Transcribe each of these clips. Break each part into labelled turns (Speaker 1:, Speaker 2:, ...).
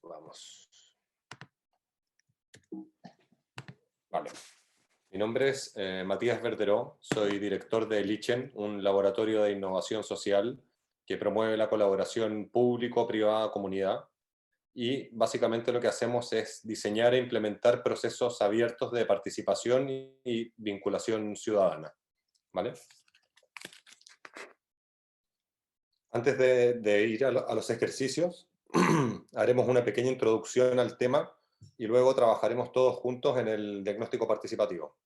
Speaker 1: Vamos. Vale. Mi nombre es Matías Verderó, soy director de Lichen, un laboratorio de innovación social que promueve la colaboración público-privada-comunidad, y básicamente lo que hacemos es diseñar e implementar procesos abiertos de participación y vinculación ciudadana. ¿Vale? Antes de ir a los ejercicios, haremos una pequeña introducción al tema y luego trabajaremos todos juntos en el diagnóstico participativo.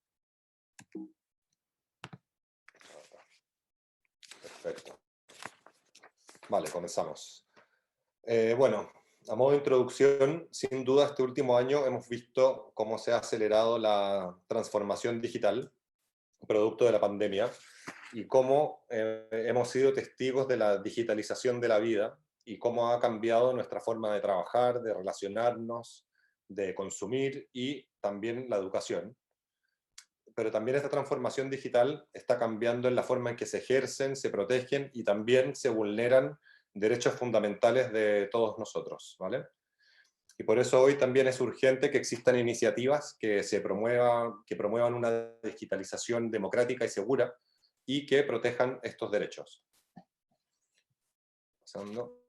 Speaker 1: Perfecto. Vale, comenzamos. Bueno, a modo de introducción, sin duda este último año hemos visto cómo se ha acelerado la transformación digital, producto de la pandemia, y cómo hemos sido testigos de la digitalización de la vida y cómo ha cambiado nuestra forma de trabajar, de relacionarnos, de consumir y también la educación. Pero también esta transformación digital está cambiando en la forma en que se ejercen, se protegen y también se vulneran derechos fundamentales de todos nosotros, ¿vale? Y por eso hoy también es urgente que existan iniciativas que promuevan una digitalización democrática y segura y que protejan estos derechos. Pasando.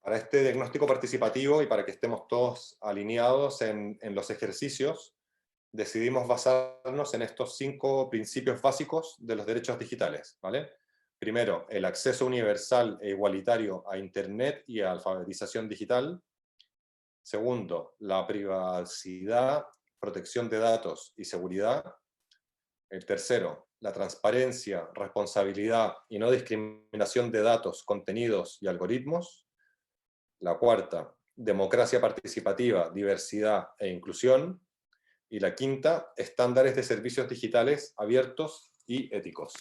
Speaker 1: Para este diagnóstico participativo y para que estemos todos alineados en los ejercicios, decidimos basarnos en estos 5 principios básicos de los derechos digitales, ¿vale? Primero, el acceso universal e igualitario a Internet y a alfabetización digital. Segundo, la privacidad, protección de datos y seguridad. El tercero, la transparencia, responsabilidad y no discriminación de datos, contenidos y algoritmos. La cuarta, democracia participativa, diversidad e inclusión. Y la quinta, estándares de servicios digitales abiertos y éticos.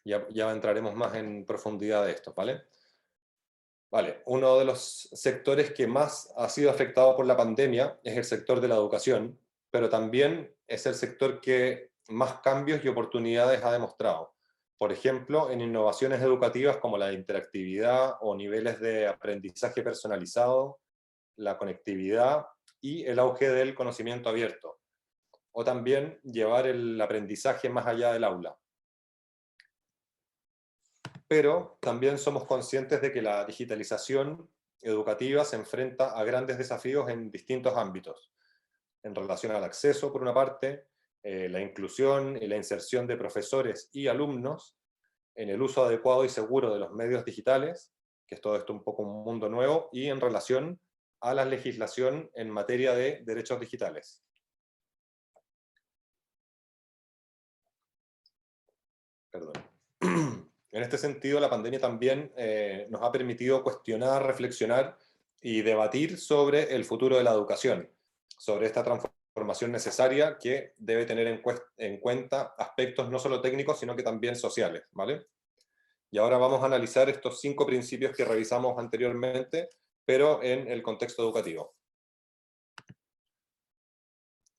Speaker 1: Ya entraremos más en profundidad de esto, ¿vale? Vale, uno de los sectores que más ha sido afectado por la pandemia es el sector de la educación, pero también es el sector que más cambios y oportunidades ha demostrado. Por ejemplo, en innovaciones educativas como la interactividad o niveles de aprendizaje personalizado, la conectividad y el auge del conocimiento abierto, o también llevar el aprendizaje más allá del aula. Pero también somos conscientes de que la digitalización educativa se enfrenta a grandes desafíos en distintos ámbitos, en relación al acceso, por una parte, la inclusión y la inserción de profesores y alumnos, en el uso adecuado y seguro de los medios digitales, que es todo esto un poco un mundo nuevo, y en relación a la legislación en materia de derechos digitales. Perdón. En este sentido, la pandemia también nos ha permitido cuestionar, reflexionar y debatir sobre el futuro de la educación, sobre esta transformación necesaria que debe tener en cuenta aspectos no solo técnicos, sino que también sociales, ¿vale? Y ahora vamos a analizar estos 5 principios que revisamos anteriormente, pero en el contexto educativo.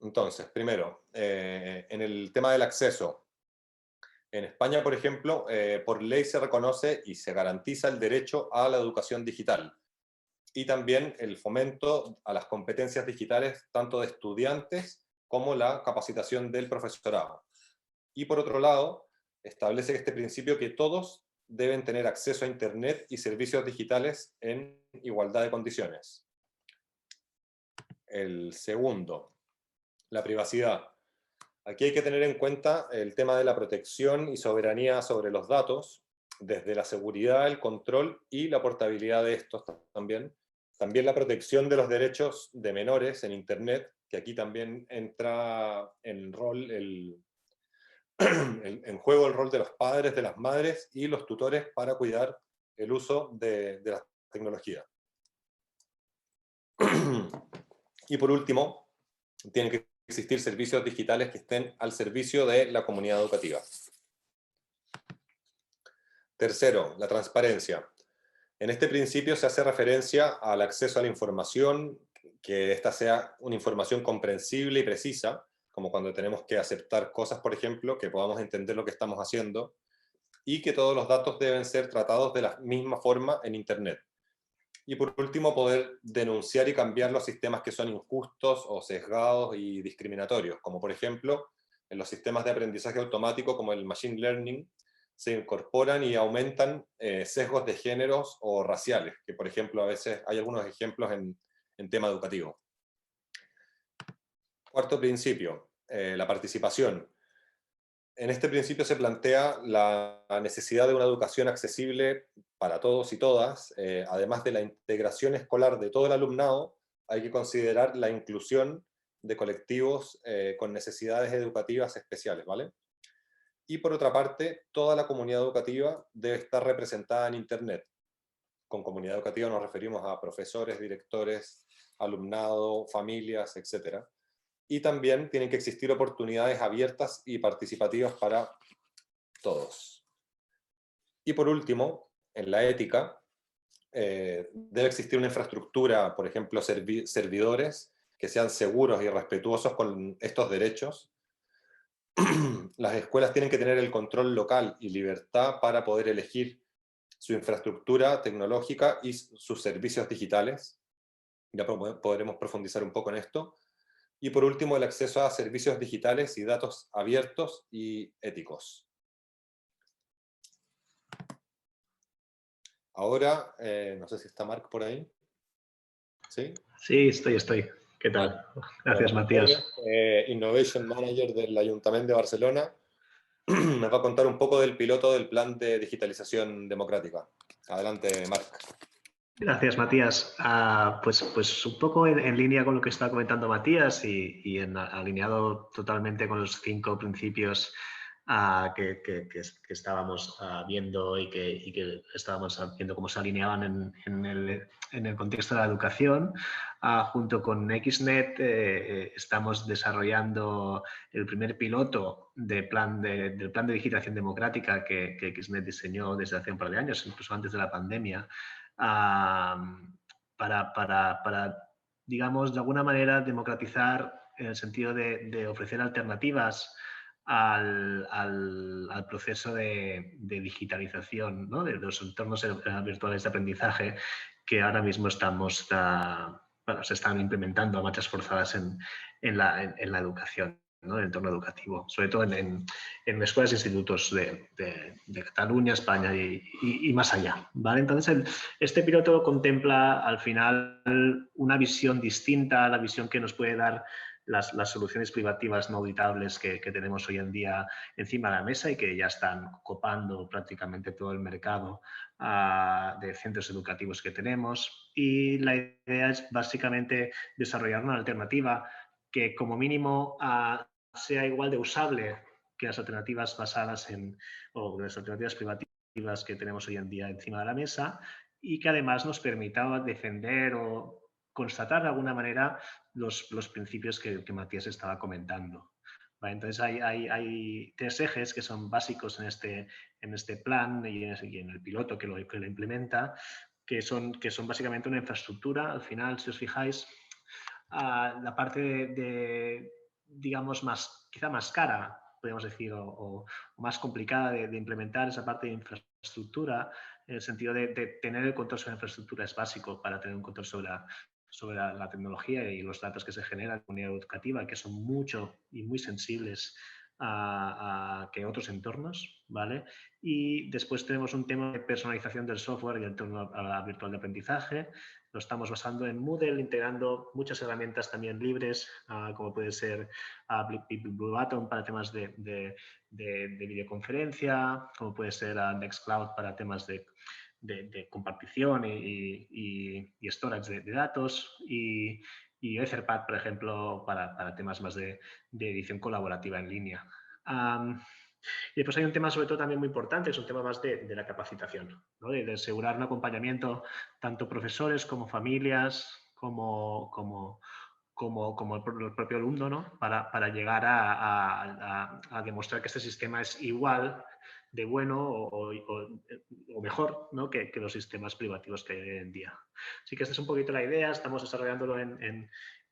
Speaker 1: Entonces, primero, en el tema del acceso. En España, por ejemplo, por ley se reconoce y se garantiza el derecho a la educación digital y también el fomento a las competencias digitales tanto de estudiantes como la capacitación del profesorado. Y por otro lado, establece este principio que todos deben tener acceso a Internet y servicios digitales en igualdad de condiciones. El segundo, la privacidad. Aquí hay que tener en cuenta el tema de la protección y soberanía sobre los datos, desde la seguridad, el control y la portabilidad de estos también. También la protección de los derechos de menores en Internet, que aquí también entra en juego el rol de los padres, de las madres y los tutores para cuidar el uso de la tecnología. Y por último, tienen que existir servicios digitales que estén al servicio de la comunidad educativa. Tercero, la transparencia. En este principio se hace referencia al acceso a la información, que ésta sea una información comprensible y precisa, como cuando tenemos que aceptar cosas, por ejemplo, que podamos entender lo que estamos haciendo, y que todos los datos deben ser tratados de la misma forma en Internet. Y por último, poder denunciar y cambiar los sistemas que son injustos o sesgados y discriminatorios, como por ejemplo, en los sistemas de aprendizaje automático como el Machine Learning, se incorporan y aumentan sesgos de géneros o raciales, que por ejemplo a veces hay algunos ejemplos en tema educativo. Cuarto principio, la participación. En este principio se plantea la necesidad de una educación accesible para todos y todas. Además de la integración escolar de todo el alumnado, hay que considerar la inclusión de colectivos con necesidades educativas especiales, ¿vale? Y por otra parte, toda la comunidad educativa debe estar representada en Internet. Con comunidad educativa nos referimos a profesores, directores, alumnado, familias, etc. Y también tienen que existir oportunidades abiertas y participativas para todos. Y por último, en la ética, debe existir una infraestructura, por ejemplo, servidores que sean seguros y respetuosos con estos derechos. Las escuelas tienen que tener el control local y libertad para poder elegir su infraestructura tecnológica y sus servicios digitales. Ya podremos profundizar un poco en esto. Y por último, el acceso a servicios digitales y datos abiertos y éticos. Ahora, no sé si está Marc por ahí. ¿Sí?
Speaker 2: Sí, estoy. ¿Qué tal?
Speaker 1: Vale.
Speaker 2: Gracias,
Speaker 1: Bueno,
Speaker 2: Matías.
Speaker 1: Innovation Manager del Ayuntamiento de Barcelona, nos va a contar un poco del piloto del plan de digitalización democrática. Adelante, Marc.
Speaker 2: Gracias, Matías. Pues un poco en línea con lo que está comentando Matías y alineado totalmente con los 5 principios que estábamos viendo y que estábamos viendo cómo se alineaban en el contexto de la educación. Junto con XNet estamos desarrollando el primer piloto del plan de digitalización democrática que XNet diseñó desde hace un par de años, incluso antes de la pandemia. Para, digamos, de alguna manera democratizar en el sentido de ofrecer alternativas al proceso de digitalización, ¿no? de los entornos virtuales de aprendizaje que ahora mismo se están implementando a marchas forzadas en la educación, ¿no? En el entorno educativo, sobre todo en escuelas e institutos de Cataluña, España y más allá, ¿vale? Entonces, este piloto contempla al final una visión distinta a la visión que nos puede dar las soluciones privativas no auditables que tenemos hoy en día encima de la mesa y que ya están copando prácticamente todo el mercado de centros educativos que tenemos. Y la idea es básicamente desarrollar una alternativa que como mínimo sea igual de usable que las alternativas basadas o las alternativas privativas que tenemos hoy en día encima de la mesa y que además nos permita defender o constatar de alguna manera los principios que Matías estaba comentando. ¿Vale? Entonces hay 3 ejes que son básicos en este plan y en el piloto que lo implementa, que son básicamente una infraestructura. Al final, si os fijáis, la parte digamos, quizá más cara, podríamos decir, o más complicada de implementar esa parte de infraestructura, en el sentido de tener el control sobre la infraestructura es básico para tener un control sobre la tecnología y los datos que se generan en la comunidad educativa, que son mucho y muy sensibles que otros entornos, ¿vale? Y después tenemos un tema de personalización del software y el entorno virtual de aprendizaje. Lo estamos basando en Moodle, integrando muchas herramientas también libres, como puede ser Blue Button para temas de videoconferencia, como puede ser Nextcloud para temas de compartición y storage de datos y Etherpad, por ejemplo, para temas más de edición colaborativa en línea. Y después hay un tema sobre todo también muy importante, es un tema más de la capacitación, ¿no? de asegurar un acompañamiento tanto profesores como familias, como el propio alumno, ¿no? para llegar a demostrar que este sistema es igual de bueno o mejor, ¿no? que los sistemas privativos que hay hoy en día. Así que esta es un poquito la idea, estamos desarrollándolo en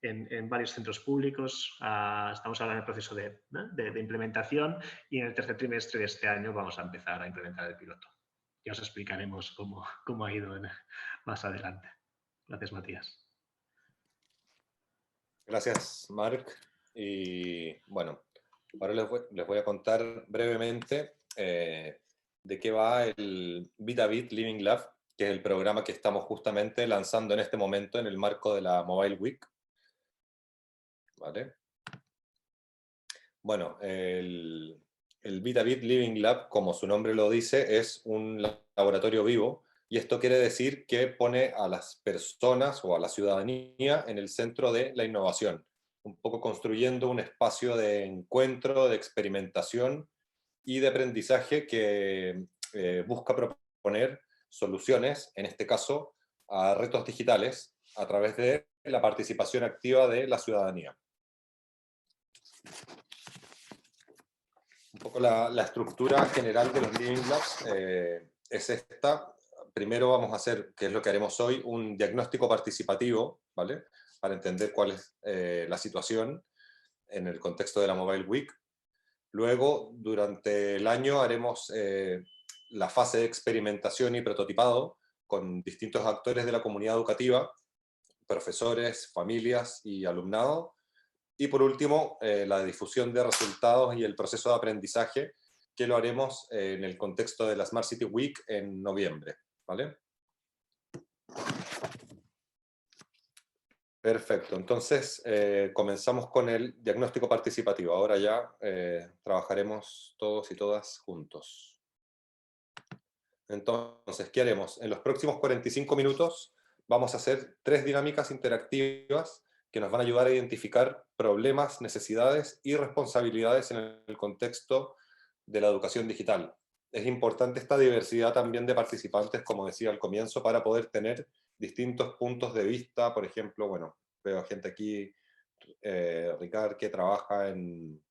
Speaker 2: en varios centros públicos. Estamos ahora en el proceso de implementación y en el tercer trimestre de este año vamos a empezar a implementar el piloto. Ya os explicaremos cómo ha ido más adelante. Gracias, Matías.
Speaker 1: Gracias, Marc. Y bueno, ahora les voy a contar brevemente de qué va el VitaBit Living Lab, que es el programa que estamos justamente lanzando en este momento en el marco de la Mobile Week. ¿Vale? Bueno, el VitaBit Living Lab, como su nombre lo dice, es un laboratorio vivo, y esto quiere decir que pone a las personas o a la ciudadanía en el centro de la innovación, un poco construyendo un espacio de encuentro, de experimentación y de aprendizaje que busca proponer soluciones, en este caso, a retos digitales a través de la participación activa de la ciudadanía. Un poco la estructura general de los Living Labs es esta. Primero vamos a hacer, que es lo que haremos hoy, un diagnóstico participativo, ¿vale? Para entender cuál es la situación en el contexto de la Mobile Week. Luego, durante el año haremos la fase de experimentación y prototipado con distintos actores de la comunidad educativa, profesores, familias y alumnado. Y por último, la difusión de resultados y el proceso de aprendizaje, que lo haremos en el contexto de la Smart City Week en noviembre. ¿Vale? Perfecto, entonces comenzamos con el diagnóstico participativo. Ahora ya trabajaremos todos y todas juntos. Entonces, ¿qué haremos? En los próximos 45 minutos vamos a hacer 3 dinámicas interactivas que nos van a ayudar a identificar problemas, necesidades y responsabilidades en el contexto de la educación digital. Es importante esta diversidad también de participantes, como decía al comienzo, para poder tener distintos puntos de vista. Por ejemplo, bueno, veo gente aquí, Ricard, que trabaja en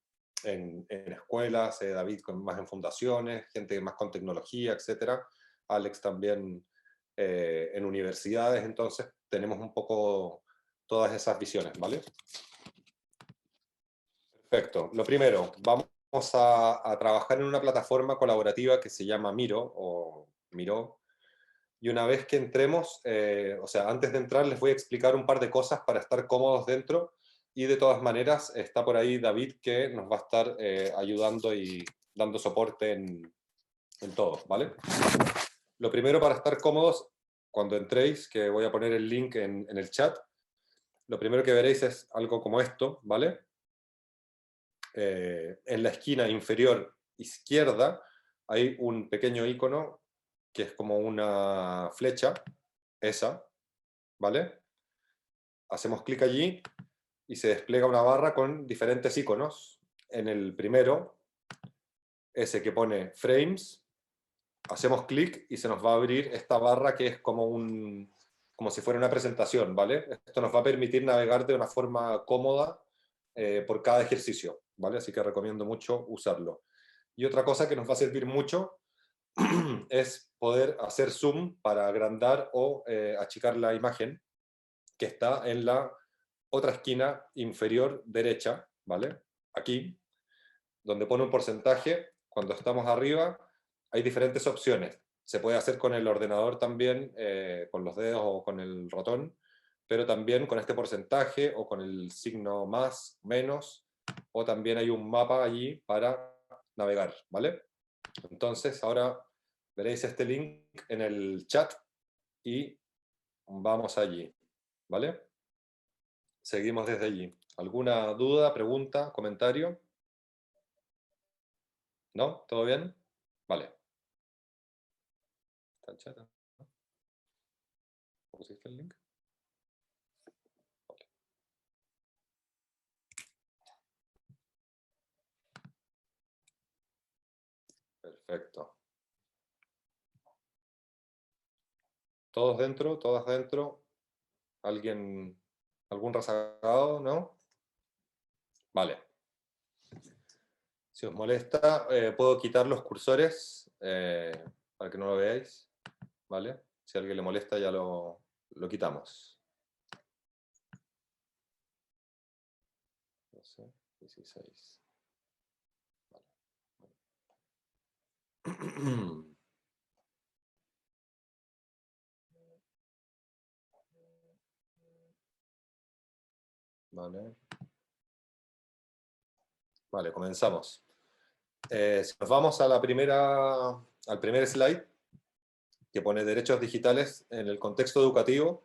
Speaker 1: escuelas, David más en fundaciones, gente más con tecnología, etc. Alex también en universidades. Entonces tenemos un poco todas esas visiones, ¿vale? Perfecto. Lo primero, vamos a trabajar en una plataforma colaborativa que se llama Miro, o Miro, y una vez que entremos, o sea, antes de entrar les voy a explicar un par de cosas para estar cómodos dentro, y de todas maneras está por ahí David, que nos va a estar ayudando y dando soporte en todo, ¿vale? Lo primero, para estar cómodos, cuando entréis, que voy a poner el link en el chat, lo primero que veréis es algo como esto, ¿vale? En la esquina inferior izquierda hay un pequeño icono que es como una flecha, esa, ¿vale? Hacemos clic allí y se despliega una barra con diferentes iconos. En el primero, ese que pone Frames, hacemos clic y se nos va a abrir esta barra que es como si fuera una presentación, ¿vale? Esto nos va a permitir navegar de una forma cómoda por cada ejercicio, ¿vale? Así que recomiendo mucho usarlo. Y otra cosa que nos va a servir mucho es poder hacer zoom para agrandar o achicar la imagen, que está en la otra esquina inferior derecha, ¿vale? Aquí, donde pone un porcentaje. Cuando estamos arriba hay diferentes opciones. Se puede hacer con el ordenador también, con los dedos o con el ratón, pero también con este porcentaje o con el signo más, menos, o también hay un mapa allí para navegar, ¿vale? Entonces ahora veréis este link en el chat y vamos allí, ¿vale? Seguimos desde allí. ¿Alguna duda, pregunta, comentario? ¿No? ¿Todo bien? Vale. ¿Está el chat? ¿Pusiste el link? Vale. Perfecto. ¿Todos dentro? ¿Todas dentro? ¿Alguien, algún rezagado? ¿No? Vale. Si os molesta, puedo quitar los cursores para que no lo veáis, ¿vale? Si a alguien le molesta ya lo quitamos. 16. Vale. Vale. Vale, comenzamos. Si nos vamos a al primer slide, que pone derechos digitales en el contexto educativo,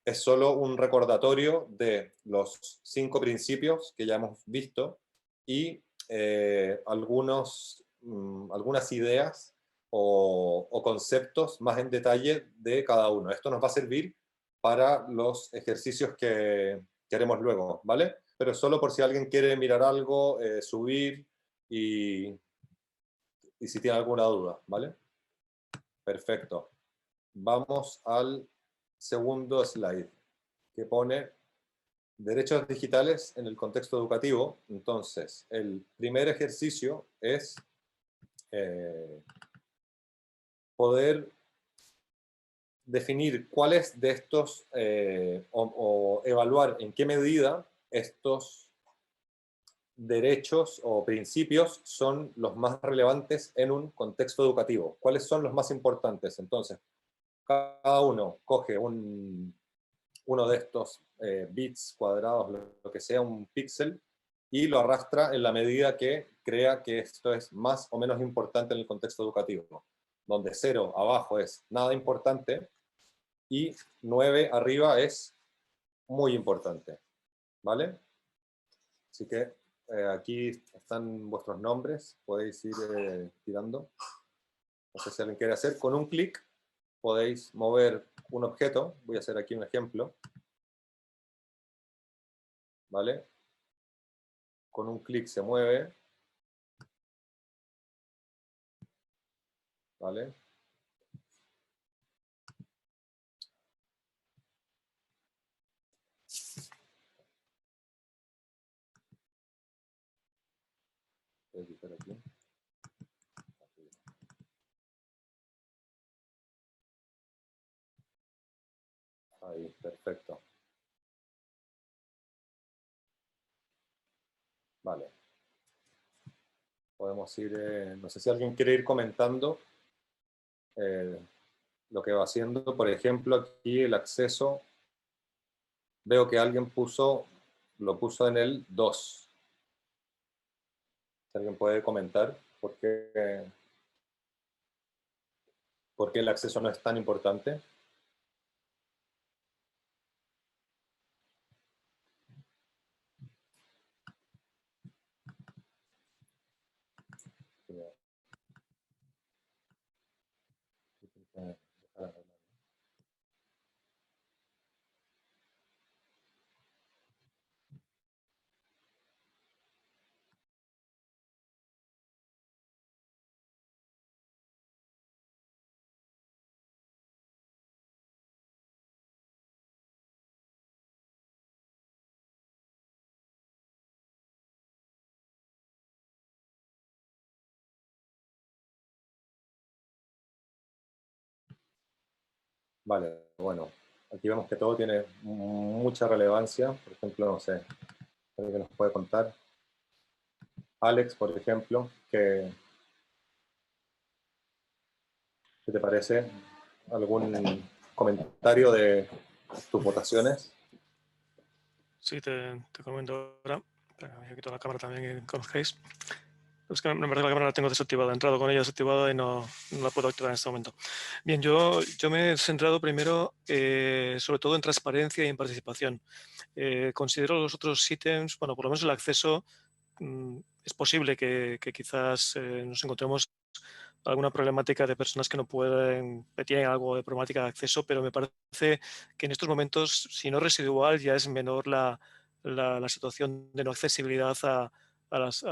Speaker 1: es solo un recordatorio de los 5 principios que ya hemos visto y algunas ideas o conceptos más en detalle de cada uno. Esto nos va a servir para los ejercicios que haremos luego, ¿vale? Pero solo por si alguien quiere mirar algo, subir y si tiene alguna duda, ¿vale? Perfecto. Vamos al segundo slide, que pone derechos digitales en el contexto educativo. Entonces, el primer ejercicio es poder definir cuáles de estos, o evaluar en qué medida estos derechos o principios son los más relevantes en un contexto educativo. ¿Cuáles son los más importantes? Entonces, cada uno coge uno de estos bits cuadrados, lo que sea, un píxel, y lo arrastra en la medida que crea que esto es más o menos importante en el contexto educativo, donde 0 abajo es nada importante y 9 arriba es muy importante, ¿vale? Así que aquí están vuestros nombres, podéis ir tirando. No sé si alguien quiere hacer. Con un clic podéis mover un objeto. Voy a hacer aquí un ejemplo. ¿Vale? Con un clic se mueve. ¿Vale? Voy a quitar aquí. Ahí, perfecto. Vale. Podemos ir, no sé si alguien quiere ir comentando lo que va haciendo. Por ejemplo, aquí el acceso, veo que alguien lo puso en el 2. Si alguien puede comentar por qué el acceso no es tan importante. Vale, bueno, aquí vemos que todo tiene mucha relevancia. Por ejemplo, no sé, ¿alguien que nos puede contar? Alex, por ejemplo, ¿qué te parece? ¿Algún comentario de tus votaciones?
Speaker 3: Sí, te comento ahora. Espera, voy a quitar la cámara también que conozcáis. Es que me parece que la cámara la tengo desactivada. He entrado con ella desactivada y no la puedo activar en este momento. Bien, yo me he centrado primero sobre todo en transparencia y en participación. Considero los otros ítems, bueno, por lo menos el acceso, es posible que quizás nos encontremos alguna problemática de personas que no pueden, que tienen algo de problemática de acceso, pero me parece que en estos momentos, si no residual, ya es menor la situación de no accesibilidad a las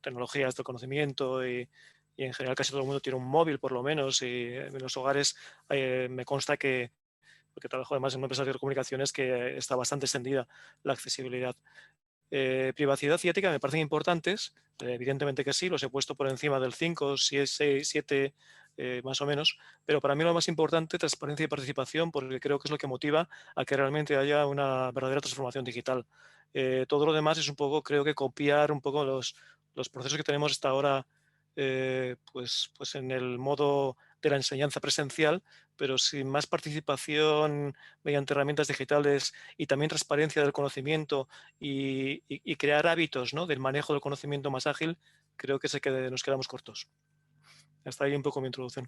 Speaker 3: tecnologías del conocimiento y en general casi todo el mundo tiene un móvil por lo menos, y en los hogares me consta que, porque trabajo además en una empresa de telecomunicaciones, que está bastante extendida la accesibilidad. Privacidad y ética me parecen importantes, evidentemente que sí, los he puesto por encima del 5, 6, 7 más o menos, pero para mí lo más importante, transparencia y participación, porque creo que es lo que motiva a que realmente haya una verdadera transformación digital. Todo lo demás es un poco, creo que copiar un poco los procesos que tenemos hasta ahora, pues en el modo de la enseñanza presencial, pero sin más participación mediante herramientas digitales y también transparencia del conocimiento y crear hábitos, ¿no?, del manejo del conocimiento más ágil. Creo que nos quedamos cortos. Hasta ahí un poco mi introducción.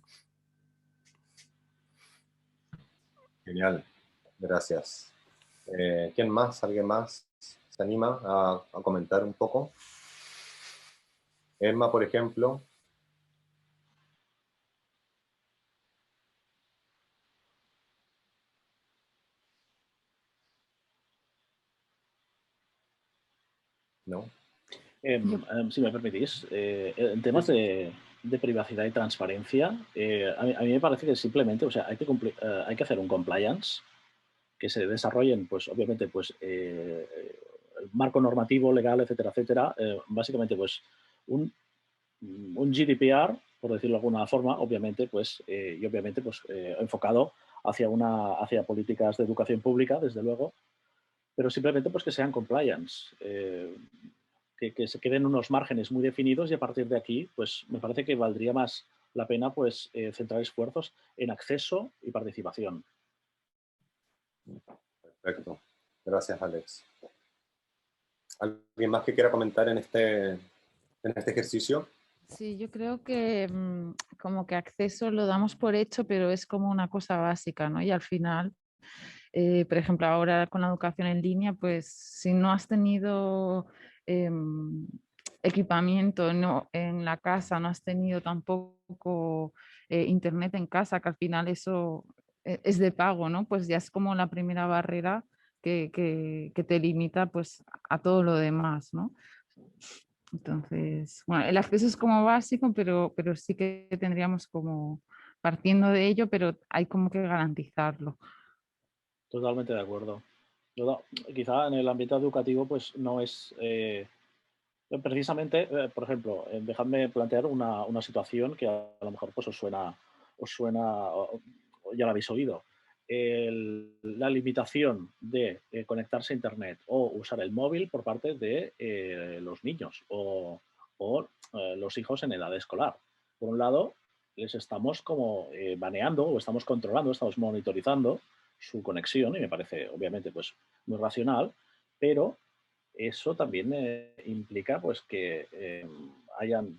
Speaker 1: Genial, gracias. ¿Quién más? ¿Alguien más se anima a comentar un poco? Emma, por ejemplo. ¿No?
Speaker 4: Si me permitís, en temas de privacidad y transparencia, a mí me parece que simplemente, o sea, hay que hacer un compliance, que se desarrollen, pues obviamente, pues el marco normativo, legal, etcétera, etcétera. Básicamente, pues un GDPR, por decirlo de alguna forma, obviamente, pues, y obviamente, pues, enfocado hacia políticas de educación pública, desde luego, pero simplemente pues que sean compliance, que se queden unos márgenes muy definidos, y a partir de aquí, pues me parece que valdría más la pena pues centrar esfuerzos en acceso y participación.
Speaker 1: Perfecto. Gracias, Alex. ¿Alguien más que quiera comentar en este ejercicio?
Speaker 5: Sí, yo creo que como que acceso lo damos por hecho, pero es como una cosa básica, ¿no? Y al final, por ejemplo, ahora con la educación en línea, pues si no has tenido equipamiento en la casa, no has tenido tampoco internet en casa, que al final eso es de pago, ¿no? Pues ya es como la primera barrera que te limita pues a todo lo demás, ¿no? Entonces, bueno, el acceso es como básico, pero sí que tendríamos como partiendo de ello, pero hay como que garantizarlo.
Speaker 4: Totalmente de acuerdo. Quizá en el ámbito educativo pues no es... precisamente, por ejemplo, dejadme plantear una situación que a lo mejor pues os suena o ya la habéis oído. La limitación de conectarse a Internet o usar el móvil por parte de los niños o los hijos en edad escolar. Por un lado, les estamos como baneando o estamos controlando, estamos monitorizando su conexión, y me parece obviamente pues muy racional, pero eso también implica pues que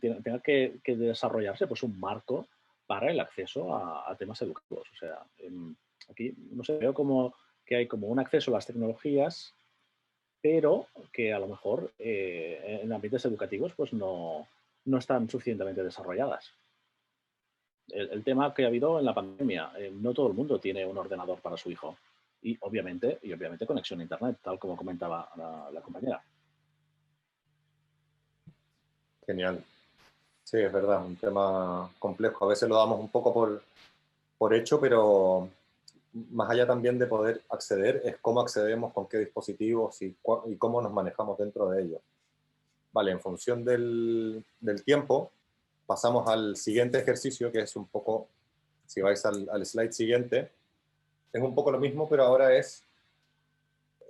Speaker 4: tenga que desarrollarse pues un marco para el acceso a temas educativos. O sea, aquí no sé, veo como que hay como un acceso a las tecnologías, pero que a lo mejor en ámbitos educativos pues no están suficientemente desarrolladas. El tema que ha habido en la pandemia, no todo el mundo tiene un ordenador para su hijo, y obviamente conexión a Internet, tal como comentaba la compañera.
Speaker 1: Genial. Sí, es verdad, un tema complejo. A veces lo damos un poco por hecho, pero más allá también de poder acceder, es cómo accedemos, con qué dispositivos y cómo nos manejamos dentro de ellos. Vale, en función del tiempo, pasamos al siguiente ejercicio, que es un poco, si vais al slide siguiente, es un poco lo mismo, pero ahora es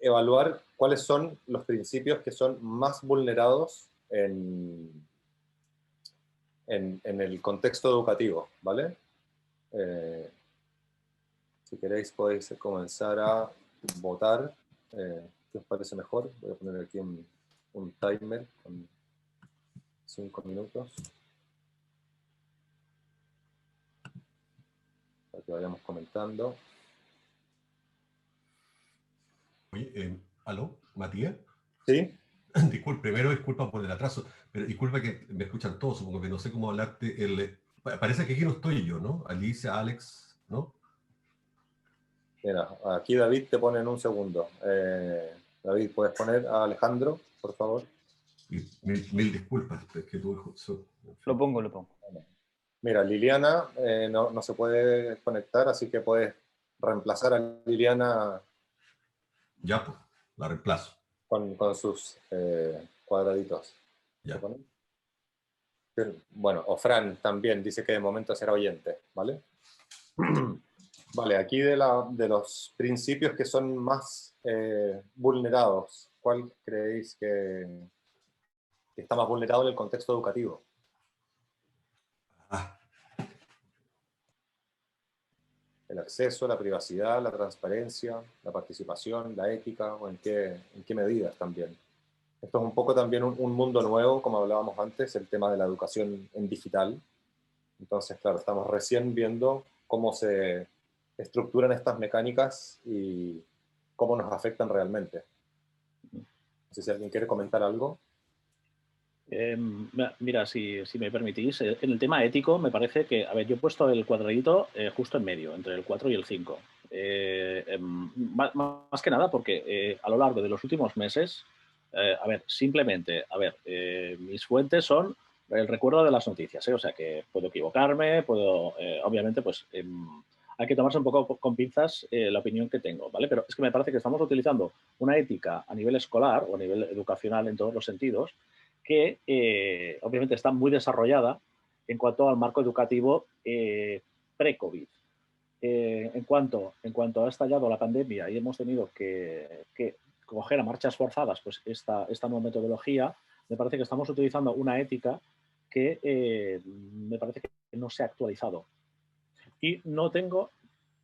Speaker 1: evaluar cuáles son los principios que son más vulnerados en el contexto educativo, ¿vale? Si queréis podéis comenzar a votar. ¿Qué os parece mejor? Voy a poner aquí un timer con 5 minutos para que vayamos comentando.
Speaker 6: Oye, ¿aló? ¿Matías?
Speaker 1: ¿Sí?
Speaker 6: Primero disculpa por el atraso, pero disculpa que me escuchan todos, supongo que no sé cómo hablarte. Parece que aquí no estoy yo, ¿no? Alicia, Alex, ¿no?
Speaker 1: Mira, aquí David te pone en un segundo. David, ¿puedes poner a Alejandro, por favor?
Speaker 6: Y mil disculpas, es que tú...
Speaker 7: Lo pongo.
Speaker 1: Mira, Liliana no se puede conectar, así que puedes reemplazar a Liliana.
Speaker 6: Ya, pues, la reemplazo.
Speaker 1: Con sus cuadraditos.
Speaker 6: Ya.
Speaker 1: Bueno, o Fran también dice que de momento será oyente, ¿vale? Vale, aquí de los principios que son más vulnerados ¿cuál creéis que está más vulnerado en el contexto educativo?
Speaker 6: Ah,
Speaker 1: ¿El acceso, la privacidad, la transparencia, la participación, la ética, o en qué medidas también? Esto es un poco también un mundo nuevo, como hablábamos antes, el tema de la educación en digital. Entonces, claro, estamos recién viendo cómo se estructuran estas mecánicas y cómo nos afectan realmente. No sé si alguien quiere comentar algo.
Speaker 4: Mira, si me permitís, en el tema ético me parece que, a ver, yo he puesto el cuadradito justo en medio, entre el 4 y el 5. Más que nada porque a lo largo de los últimos meses, a ver, simplemente, mis fuentes son el recuerdo de las noticias, o sea que puedo equivocarme, obviamente, pues hay que tomarse un poco con pinzas la opinión que tengo, ¿vale? Pero es que me parece que estamos utilizando una ética a nivel escolar o a nivel educacional en todos los sentidos, que obviamente está muy desarrollada en cuanto al marco educativo pre-COVID. En cuanto ha estallado la pandemia y hemos tenido que coger a marchas forzadas pues esta nueva metodología, me parece que estamos utilizando una ética que me parece que no se ha actualizado. Y no tengo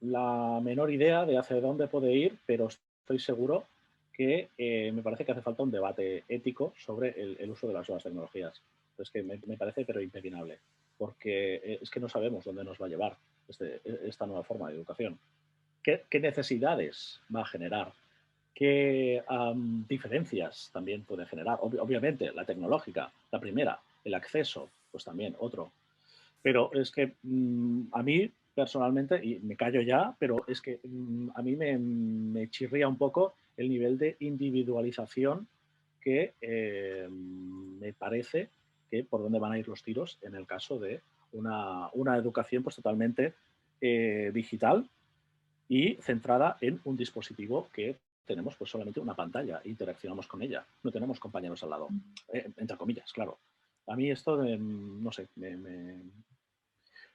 Speaker 4: la menor idea de hacia dónde puede ir, pero estoy seguro que me parece que hace falta un debate ético sobre el uso de las nuevas tecnologías. Es que me parece pero impepinable, porque es que no sabemos dónde nos va a llevar esta nueva forma de educación. ¿Qué necesidades va a generar? ¿Qué diferencias también puede generar? Obviamente, la tecnológica, la primera, el acceso, pues también otro. Pero es que a mí personalmente, y me callo ya, pero es que a mí me chirría un poco el nivel de individualización que me parece que por dónde van a ir los tiros en el caso de una educación pues totalmente digital y centrada en un dispositivo que tenemos pues solamente una pantalla e interaccionamos con ella. No tenemos compañeros al lado, entre comillas, claro. A mí esto, no sé,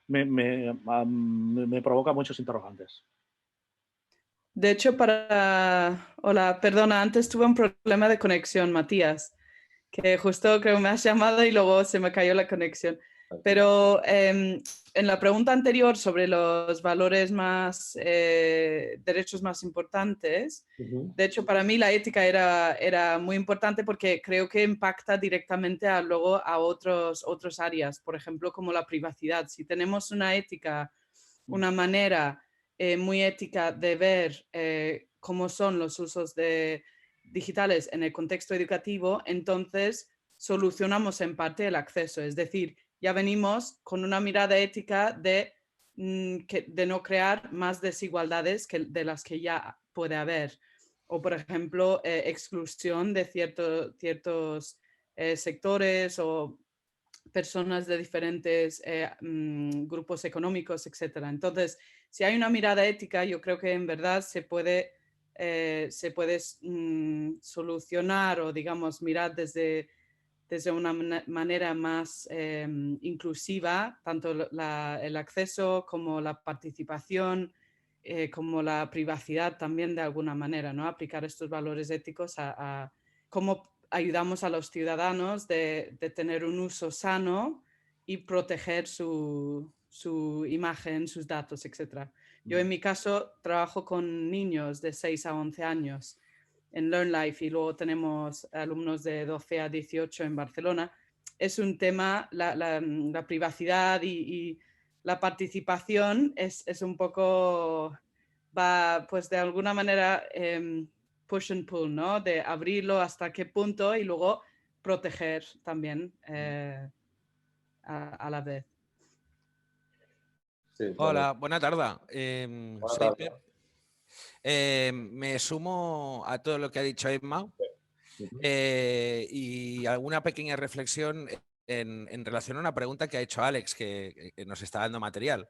Speaker 4: me provoca muchos interrogantes.
Speaker 7: De hecho, Hola, perdona, antes tuve un problema de conexión, Matías, que justo creo que me has llamado y luego se me cayó la conexión. Pero en la pregunta anterior sobre los valores derechos más importantes, de hecho, para mí la ética era muy importante porque creo que impacta directamente luego a otras áreas, por ejemplo, como la privacidad. Si tenemos una ética, una manera muy ética de ver cómo son los usos digitales en el contexto educativo, entonces solucionamos en parte el acceso. Es decir, ya venimos con una mirada ética de no crear más desigualdades de las que ya puede haber. O, por ejemplo, exclusión de ciertos sectores o personas de diferentes grupos económicos, etc. Entonces, si hay una mirada ética, yo creo que en verdad se puede solucionar o, digamos, mirar desde una manera más inclusiva, tanto el acceso como la participación, como la privacidad también de alguna manera, ¿no? Aplicar estos valores éticos a cómo ayudamos a los ciudadanos de tener un uso sano y proteger su imagen, sus datos, etc. Yo en mi caso trabajo con niños de 6 a 11 años en LearnLife y luego tenemos alumnos de 12 a 18 en Barcelona. Es un tema, la privacidad y la participación es un poco, va pues de alguna manera push and pull, ¿no? De abrirlo hasta qué punto y luego proteger también a la vez.
Speaker 1: Sí,
Speaker 8: Hola, buena tarde. Soy
Speaker 1: tarde.
Speaker 8: Pep. Me sumo a todo lo que ha dicho Emma y alguna pequeña reflexión en relación a una pregunta que ha hecho Alex, que nos está dando material.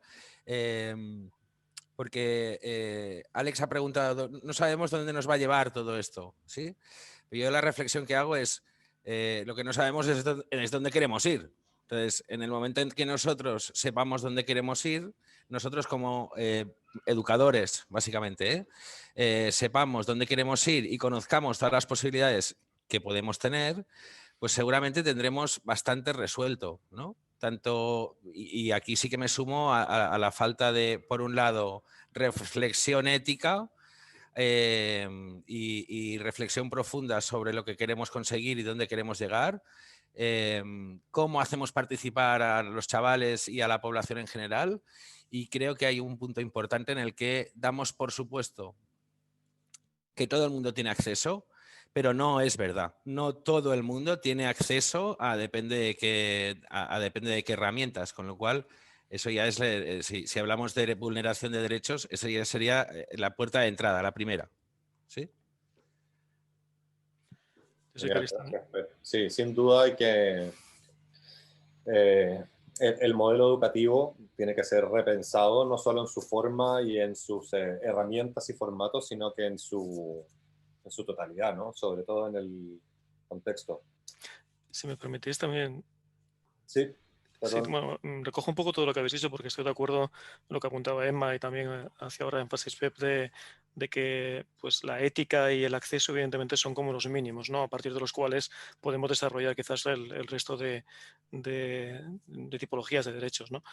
Speaker 8: Porque Alex ha preguntado, no sabemos dónde nos va a llevar todo esto, ¿sí? Yo la reflexión que hago es, lo que no sabemos es dónde queremos ir, Entonces, en el momento en que nosotros sepamos dónde queremos ir, nosotros como educadores, básicamente, sepamos dónde queremos ir y conozcamos todas las posibilidades que podemos tener, pues seguramente tendremos bastante resuelto, ¿no? Tanto, y aquí sí que me sumo a la falta de, por un lado, reflexión ética y reflexión profunda sobre lo que queremos conseguir y dónde queremos llegar. Cómo hacemos participar a los chavales y a la población en general. Y creo que hay un punto importante en el que damos por supuesto que todo el mundo tiene acceso, pero no es verdad. No todo el mundo tiene acceso a depende de qué herramientas, con lo cual eso ya es, si hablamos de vulneración de derechos, esa ya sería la puerta de entrada, la primera. ¿Sí?
Speaker 1: Sí, sin duda hay que... el modelo educativo tiene que ser repensado no solo en su forma y en sus herramientas y formatos, sino que en su totalidad, ¿no? Sobre todo en el contexto.
Speaker 3: Si me permitís también...
Speaker 1: Sí.
Speaker 3: Sí, bueno, recojo un poco todo lo que habéis dicho porque estoy de acuerdo con lo que apuntaba Emma y también hacia ahora énfasis Pep de que pues, la ética y el acceso evidentemente son como los mínimos, ¿no? A partir de los cuales podemos desarrollar quizás el resto de tipologías de derechos, ¿no?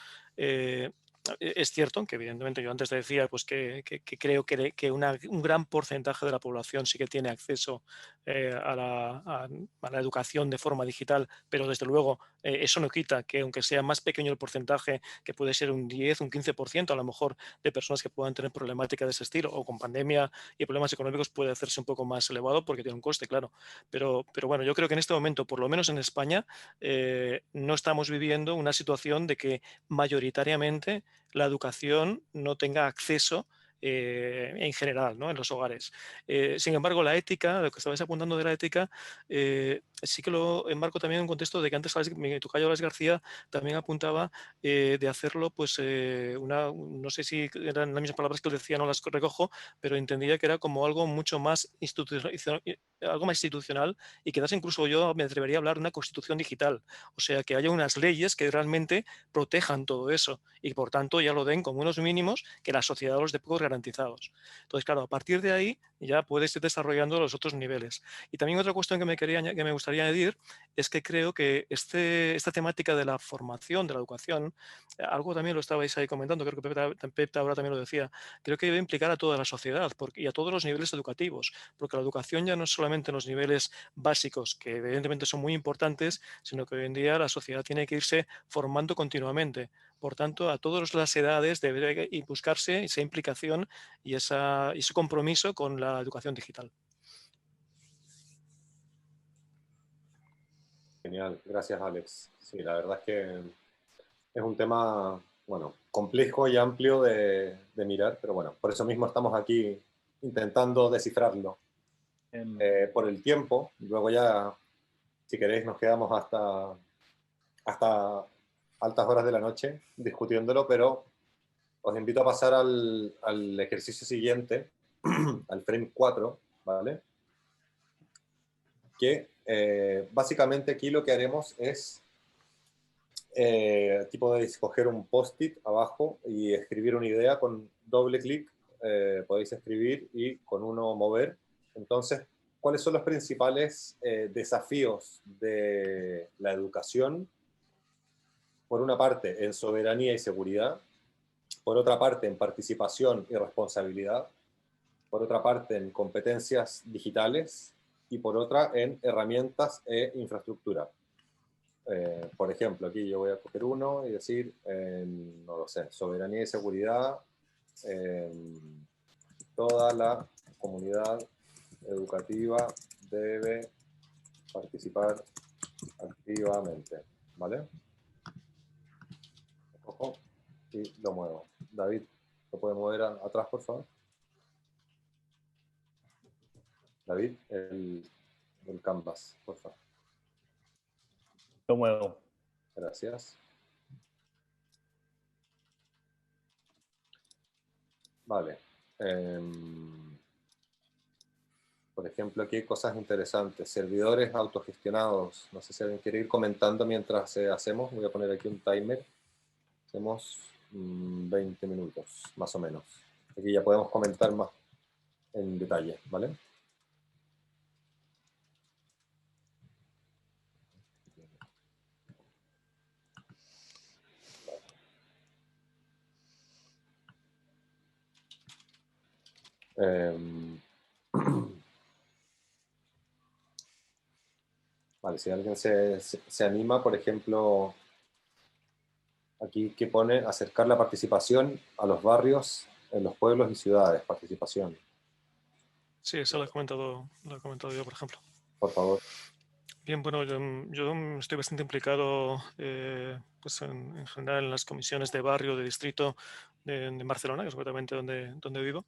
Speaker 3: Es cierto que evidentemente yo antes te decía pues que creo que un gran porcentaje de la población sí que tiene acceso a la educación de forma digital, pero desde luego eso no quita que aunque sea más pequeño el porcentaje, que puede ser un 10, un 15% a lo mejor de personas que puedan tener problemática de ese estilo, o con pandemia y problemas económicos puede hacerse un poco más elevado porque tiene un coste, claro. Pero bueno, yo creo que en este momento, por lo menos en España, no estamos viviendo una situación de que mayoritariamente la educación no tenga acceso en general, ¿no? En los hogares. Sin embargo, la ética, lo que estabais apuntando de la ética, sí que lo enmarco también en un contexto de que antes mi tocayo Alex García también apuntaba de hacerlo, pues, no sé si eran las mismas palabras que él decía, no las recojo, pero entendía que era como algo mucho más institucional y quizás incluso yo me atrevería a hablar de una constitución digital, o sea, que haya unas leyes que realmente protejan todo eso y por tanto ya lo den como unos mínimos que la sociedad los dé por garantizados. Entonces, claro, a partir de ahí ya puedes ir desarrollando los otros niveles. Y también otra cuestión que me gustaría añadir es que creo que esta temática de la formación, de la educación, algo también lo estabais ahí comentando, creo que Pep ahora también lo decía, creo que debe implicar a toda la sociedad y a todos los niveles educativos, porque la educación ya no es solamente en los niveles básicos, que evidentemente son muy importantes, sino que hoy en día la sociedad tiene que irse formando continuamente. Por tanto, a todas las edades debe buscarse esa implicación y ese compromiso con la educación digital.
Speaker 1: Genial, gracias Alex. Sí, la verdad es que es un tema, bueno, complejo y amplio de mirar, pero bueno, por eso mismo estamos aquí intentando descifrarlo. Por el tiempo, luego ya, si queréis, nos quedamos hasta altas horas de la noche discutiéndolo, pero os invito a pasar al ejercicio siguiente, al frame 4, ¿vale? Que básicamente aquí lo que haremos es tipo de escoger un post-it abajo y escribir una idea con doble clic, podéis escribir y con uno mover. Entonces, ¿cuáles son los principales desafíos de la educación? Por una parte, en soberanía y seguridad, por otra parte, en participación y responsabilidad, por otra parte, en competencias digitales y por otra, en herramientas e infraestructura. Por ejemplo, aquí yo voy a coger uno y decir, no lo sé, soberanía y seguridad, toda la comunidad educativa debe participar activamente, ¿vale? Ojo, y lo muevo. David, ¿lo puede mover atrás, por favor? David, el canvas, por favor.
Speaker 4: Lo muevo.
Speaker 1: Gracias. Vale. Por Por ejemplo, aquí hay cosas interesantes. Servidores autogestionados. No sé si alguien quiere ir comentando mientras hacemos. Voy a poner aquí un timer. Hacemos 20 minutos, más o menos. Aquí ya podemos comentar más en detalle, ¿vale? Vale, si alguien se anima, por ejemplo, aquí que pone acercar la participación a los barrios en los pueblos y ciudades, participación.
Speaker 3: Sí, eso lo he comentado yo, por ejemplo.
Speaker 1: Por favor.
Speaker 3: Bien, bueno, yo estoy bastante implicado pues en general en las comisiones de barrio, de distrito en Barcelona, que es concretamente donde vivo.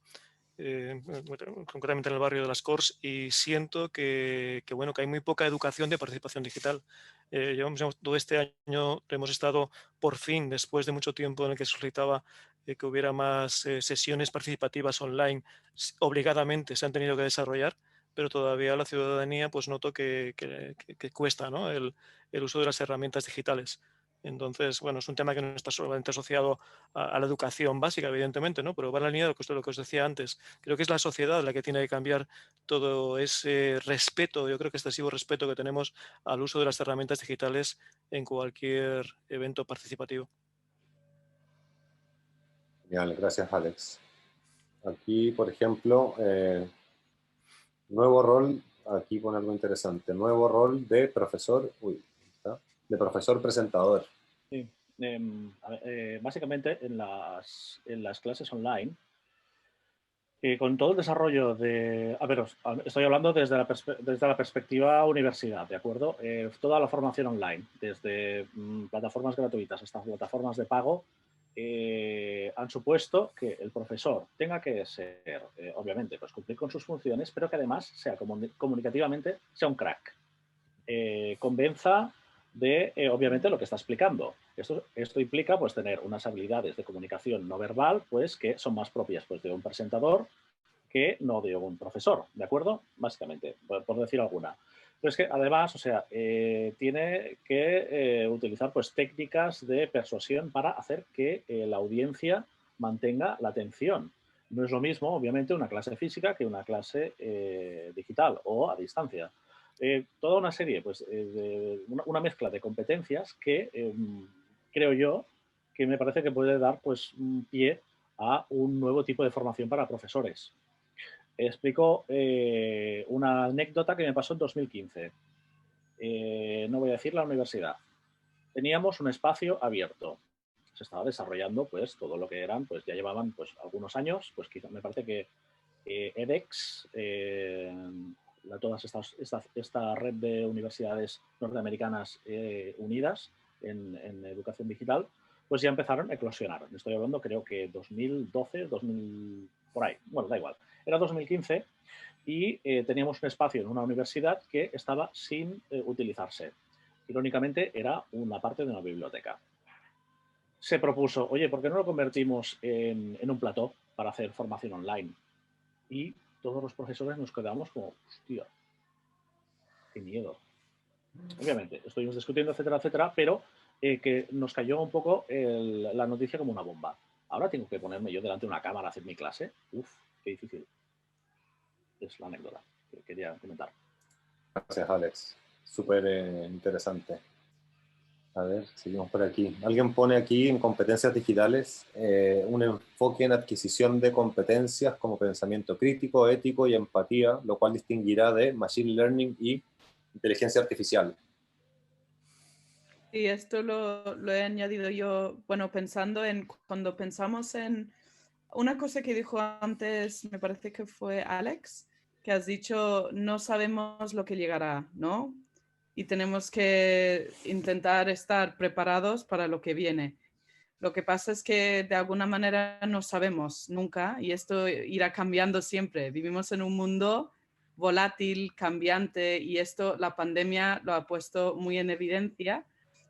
Speaker 3: Concretamente en el barrio de las Corts, y siento que hay muy poca educación de participación digital. Todo este año hemos estado, por fin, después de mucho tiempo en el que se solicitaba que hubiera más sesiones participativas online, obligadamente se han tenido que desarrollar, pero todavía la ciudadanía pues noto que cuesta, ¿no? el uso de las herramientas digitales. Entonces, bueno, es un tema que no está solamente asociado a la educación básica, evidentemente, ¿no? Pero va en la línea de lo que os decía antes. Creo que es la sociedad la que tiene que cambiar todo ese respeto, yo creo que excesivo respeto que tenemos al uso de las herramientas digitales en cualquier evento participativo.
Speaker 1: Genial, gracias, Alex. Aquí, por ejemplo, nuevo rol, aquí pone algo interesante, nuevo rol de profesor, de profesor presentador.
Speaker 4: Sí. Básicamente en las clases online, con todo el desarrollo de... A ver, estoy hablando desde la perspectiva universidad, ¿de acuerdo? Toda la formación online, desde plataformas gratuitas hasta plataformas de pago, han supuesto que el profesor tenga que ser, obviamente, pues cumplir con sus funciones, pero que además sea comunicativamente sea un crack. Convenza de, obviamente, lo que está explicando. Esto implica pues, tener unas habilidades de comunicación no verbal pues, que son más propias pues, de un presentador que no de un profesor, ¿de acuerdo? Básicamente, por decir alguna. Pero es que además, o sea, tiene que utilizar pues, técnicas de persuasión para hacer que la audiencia mantenga la atención. No es lo mismo, obviamente, una clase física que una clase digital o a distancia. Toda una serie, pues, una mezcla de competencias que creo yo que me parece que puede dar pues, un pie a un nuevo tipo de formación para profesores. Explico una anécdota que me pasó en 2015. No voy a decir la universidad. Teníamos un espacio abierto. Se estaba desarrollando pues todo lo que eran, pues ya llevaban pues algunos años, pues quizá me parece que edX, toda esta red de universidades norteamericanas unidas en educación digital, pues ya empezaron a eclosionar. Estoy hablando creo que 2012, 2000, por ahí, bueno, da igual. Era 2015 y teníamos un espacio en una universidad que estaba sin utilizarse. Irónicamente, era una parte de una biblioteca. Se propuso, oye, ¿por qué no lo convertimos en un plató para hacer formación online? Y todos los profesores nos quedamos como, hostia, qué miedo. Obviamente, estuvimos discutiendo, etcétera, etcétera, pero que nos cayó un poco la noticia como una bomba. Ahora tengo que ponerme yo delante de una cámara a hacer mi clase. Uf, qué difícil. Es la anécdota que quería comentar.
Speaker 1: Gracias, Alex. Súper interesante. A ver, seguimos por aquí. Alguien pone aquí en competencias digitales un enfoque en adquisición de competencias como pensamiento crítico, ético y empatía, lo cual distinguirá de machine learning y inteligencia artificial.
Speaker 7: Y esto lo he añadido yo, bueno, cuando pensamos en una cosa que dijo antes, me parece que fue Alex, que has dicho, no sabemos lo que llegará, ¿no? Y tenemos que intentar estar preparados para lo que viene. Lo que pasa es que de alguna manera no sabemos nunca y esto irá cambiando siempre. Vivimos en un mundo volátil, cambiante y la pandemia lo ha puesto muy en evidencia,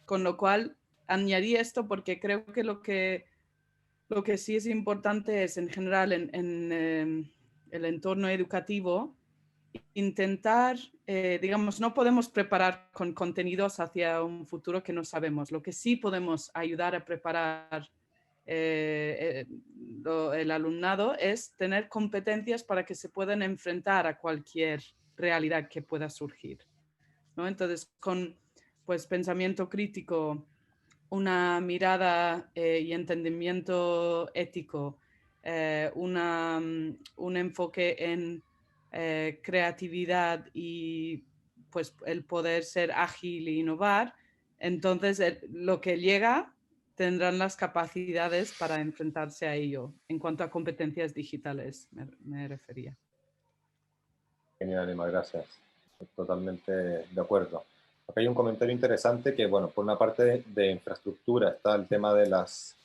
Speaker 7: con lo cual añadí esto porque creo que lo que sí es importante es en general en el entorno educativo intentar, digamos, no podemos preparar con contenidos hacia un futuro que no sabemos. Lo que sí podemos ayudar a preparar el alumnado es tener competencias para que se puedan enfrentar a cualquier realidad que pueda surgir, ¿no? Entonces, con pues, pensamiento crítico, una mirada y entendimiento ético, un enfoque en creatividad y pues, el poder ser ágil e innovar, entonces lo que llega tendrán las capacidades para enfrentarse a ello. En cuanto a competencias digitales, me refería.
Speaker 1: Genial, Emma, gracias. Totalmente de acuerdo. Acá hay un comentario interesante que, bueno, por una parte de infraestructura está el tema de las,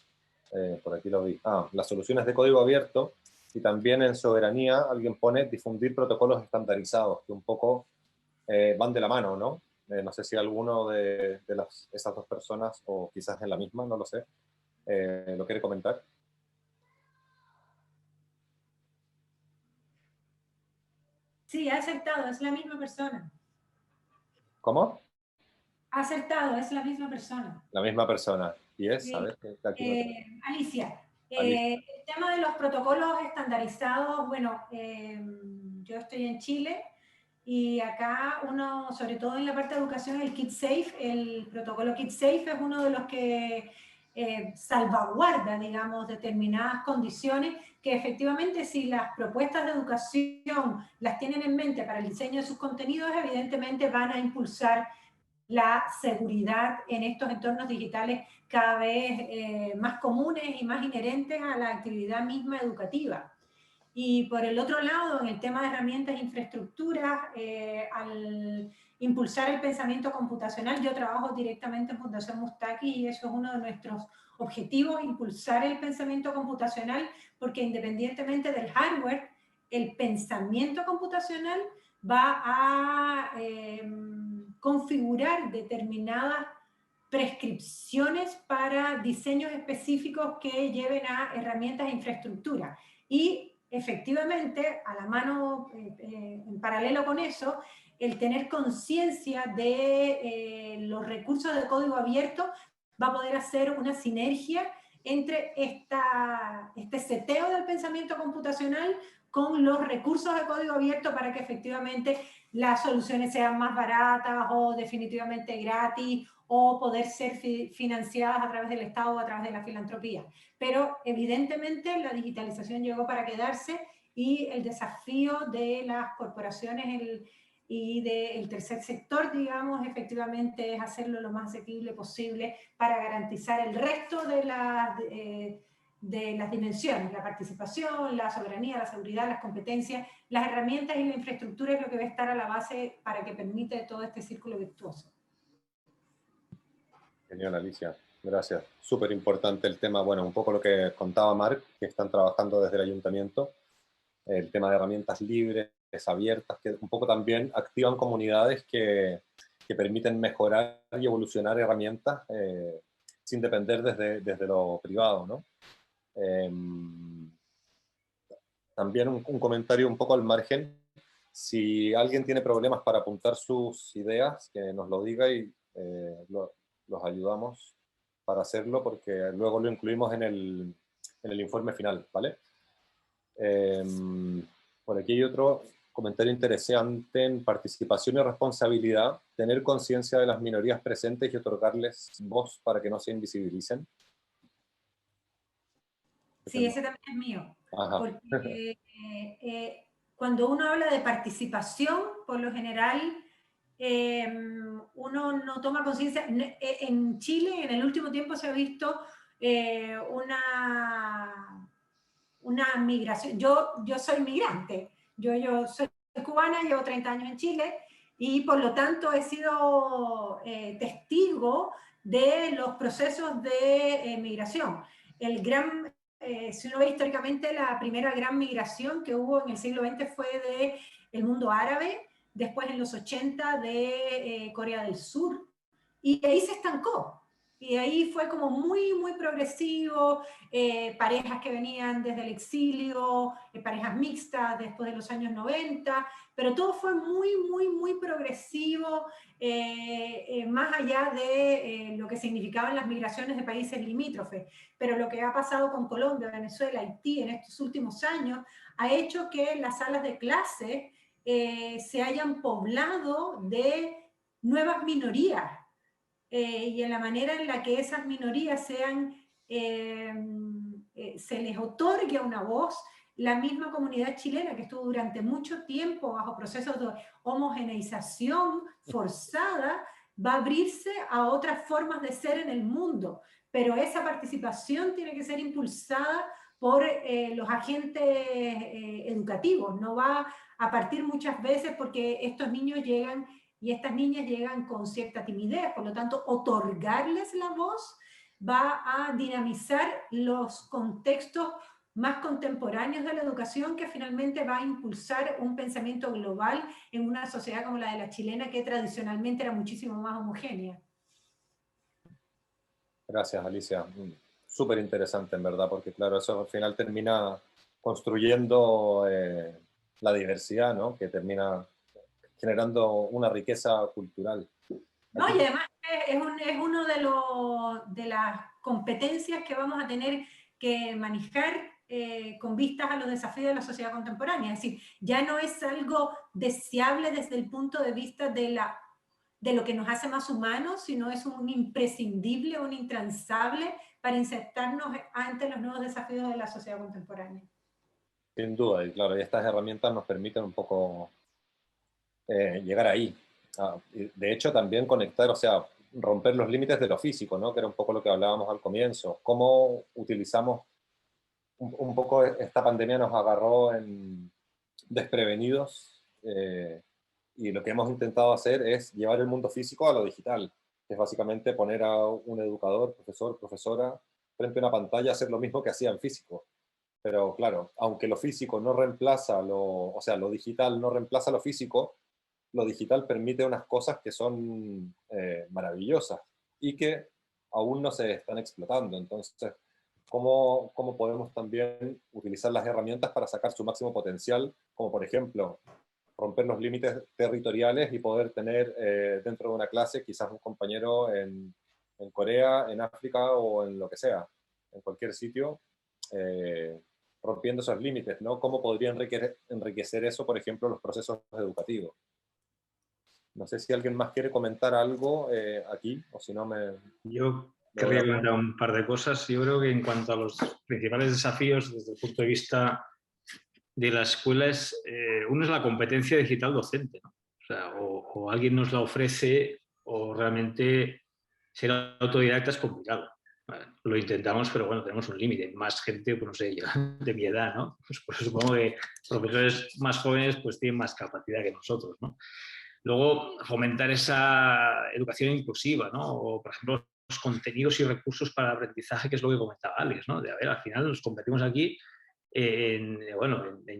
Speaker 1: por aquí lo vi, las soluciones de código abierto, y también en soberanía alguien pone difundir protocolos estandarizados, que un poco van de la mano, ¿no? No sé si alguno de esas dos personas, o quizás en la misma, no lo sé, lo quiere comentar.
Speaker 9: Sí, ha acertado, es la misma persona.
Speaker 1: ¿Cómo?
Speaker 9: Ha acertado, es la misma persona.
Speaker 1: La misma persona. ¿Y es? A ver,
Speaker 9: Alicia. El tema de los protocolos estandarizados, bueno, yo estoy en Chile y acá uno, sobre todo en la parte de educación, el KidSafe, el protocolo KidSafe es uno de los que salvaguarda, digamos, determinadas condiciones que efectivamente si las propuestas de educación las tienen en mente para el diseño de sus contenidos, evidentemente van a impulsar la seguridad en estos entornos digitales cada vez más comunes y más inherentes a la actividad misma educativa. Y por el otro lado, en el tema de herramientas e infraestructuras, al impulsar el pensamiento computacional, yo trabajo directamente en Fundación Mustaki y eso es uno de nuestros objetivos, impulsar el pensamiento computacional, porque independientemente del hardware, el pensamiento computacional va a configurar determinadas prescripciones para diseños específicos que lleven a herramientas e infraestructura. Y efectivamente, a la mano, en paralelo con eso, el tener conciencia de los recursos de código abierto va a poder hacer una sinergia entre este seteo del pensamiento computacional con los recursos de código abierto para que efectivamente las soluciones sean más baratas o definitivamente gratis o poder ser financiadas a través del Estado o a través de la filantropía. Pero evidentemente la digitalización llegó para quedarse y el desafío de las corporaciones y del tercer sector, digamos, efectivamente es hacerlo lo más asequible posible para garantizar el resto de las dimensiones, la participación, la soberanía, la seguridad, las competencias, las herramientas y la infraestructura es lo que va a estar a la base para que permita todo este círculo virtuoso.
Speaker 1: Genial, Alicia. Gracias. Súper importante el tema, bueno, un poco lo que contaba Marc, que están trabajando desde el ayuntamiento, el tema de herramientas libres, abiertas, que un poco también activan comunidades que permiten mejorar y evolucionar herramientas sin depender desde lo privado, ¿no? También un comentario un poco al margen. Si alguien tiene problemas para apuntar sus ideas, que nos lo diga y los ayudamos para hacerlo, porque luego lo incluimos en el informe final, ¿vale? Por aquí hay otro comentario interesante en participación y responsabilidad, tener conciencia de las minorías presentes y otorgarles voz para que no se invisibilicen.
Speaker 9: Sí, ese también es mío.
Speaker 1: Ajá.
Speaker 9: Porque cuando uno habla de participación, por lo general, uno no toma conciencia. En Chile, en el último tiempo se ha visto una migración. Yo soy migrante, yo soy cubana, llevo 30 años en Chile y por lo tanto he sido testigo de los procesos de migración. Si uno ve históricamente, la primera gran migración que hubo en el siglo XX fue del mundo árabe, después en los 80 de Corea del Sur, y ahí se estancó. Y ahí fue como muy, muy progresivo, parejas que venían desde el exilio, parejas mixtas después de los años 90, pero todo fue muy, muy, muy progresivo, más allá de lo que significaban las migraciones de países limítrofes. Pero lo que ha pasado con Colombia, Venezuela, Haití en estos últimos años ha hecho que las salas de clase se hayan poblado de nuevas minorías. Y en la manera en la que esas minorías sean, se les otorgue una voz, la misma comunidad chilena que estuvo durante mucho tiempo bajo procesos de homogeneización forzada, va a abrirse a otras formas de ser en el mundo, pero esa participación tiene que ser impulsada por los agentes educativos, no va a partir muchas veces porque estos niños llegan y estas niñas llegan con cierta timidez, por lo tanto, otorgarles la voz va a dinamizar los contextos más contemporáneos de la educación, que finalmente va a impulsar un pensamiento global en una sociedad como la de la chilena, que tradicionalmente era muchísimo más homogénea.
Speaker 1: Gracias, Alicia. Súper interesante, en verdad, porque claro, eso al final termina construyendo la diversidad, ¿no? Que termina generando una riqueza cultural.
Speaker 9: No, y además es uno de las competencias que vamos a tener que manejar con vistas a los desafíos de la sociedad contemporánea. Es decir, ya no es algo deseable desde el punto de vista de lo que nos hace más humanos, sino es un imprescindible, un intransable para insertarnos ante los nuevos desafíos de la sociedad contemporánea.
Speaker 1: Sin duda, y claro, y estas herramientas nos permiten un poco llegar ahí. De hecho, también conectar, o sea, romper los límites de lo físico, ¿no? Que era un poco lo que hablábamos al comienzo. Cómo utilizamos, un poco esta pandemia nos agarró desprevenidos, y lo que hemos intentado hacer es llevar el mundo físico a lo digital, que es básicamente poner a un educador, profesor, profesora, frente a una pantalla a hacer lo mismo que hacía en físico. Pero claro, aunque lo físico no reemplaza o sea, lo digital no reemplaza lo físico, lo digital permite unas cosas que son maravillosas y que aún no se están explotando. Entonces, ¿cómo podemos también utilizar las herramientas para sacar su máximo potencial? Como por ejemplo, romper los límites territoriales y poder tener dentro de una clase quizás un compañero en Corea, en África o en lo que sea, en cualquier sitio, rompiendo esos límites, ¿no? ¿Cómo podría enriquecer eso, por ejemplo, los procesos educativos? No sé si alguien más quiere comentar algo aquí, o si no me...
Speaker 10: Yo querría comentar un par de cosas. Yo creo que en cuanto a los principales desafíos desde el punto de vista de la escuela, uno es la competencia digital docente, ¿no? O sea, o alguien nos la ofrece o realmente ser autodidacta es complicado. Bueno, lo intentamos, pero bueno, tenemos un límite. Más gente, pues no sé, yo, de mi edad, ¿no? Pues supongo que profesores más jóvenes pues tienen más capacidad que nosotros, ¿no? Luego, fomentar esa educación inclusiva, ¿no? O, por ejemplo, los contenidos y recursos para el aprendizaje, que es lo que comentaba Alex, ¿no? De, a ver, al final nos convertimos aquí en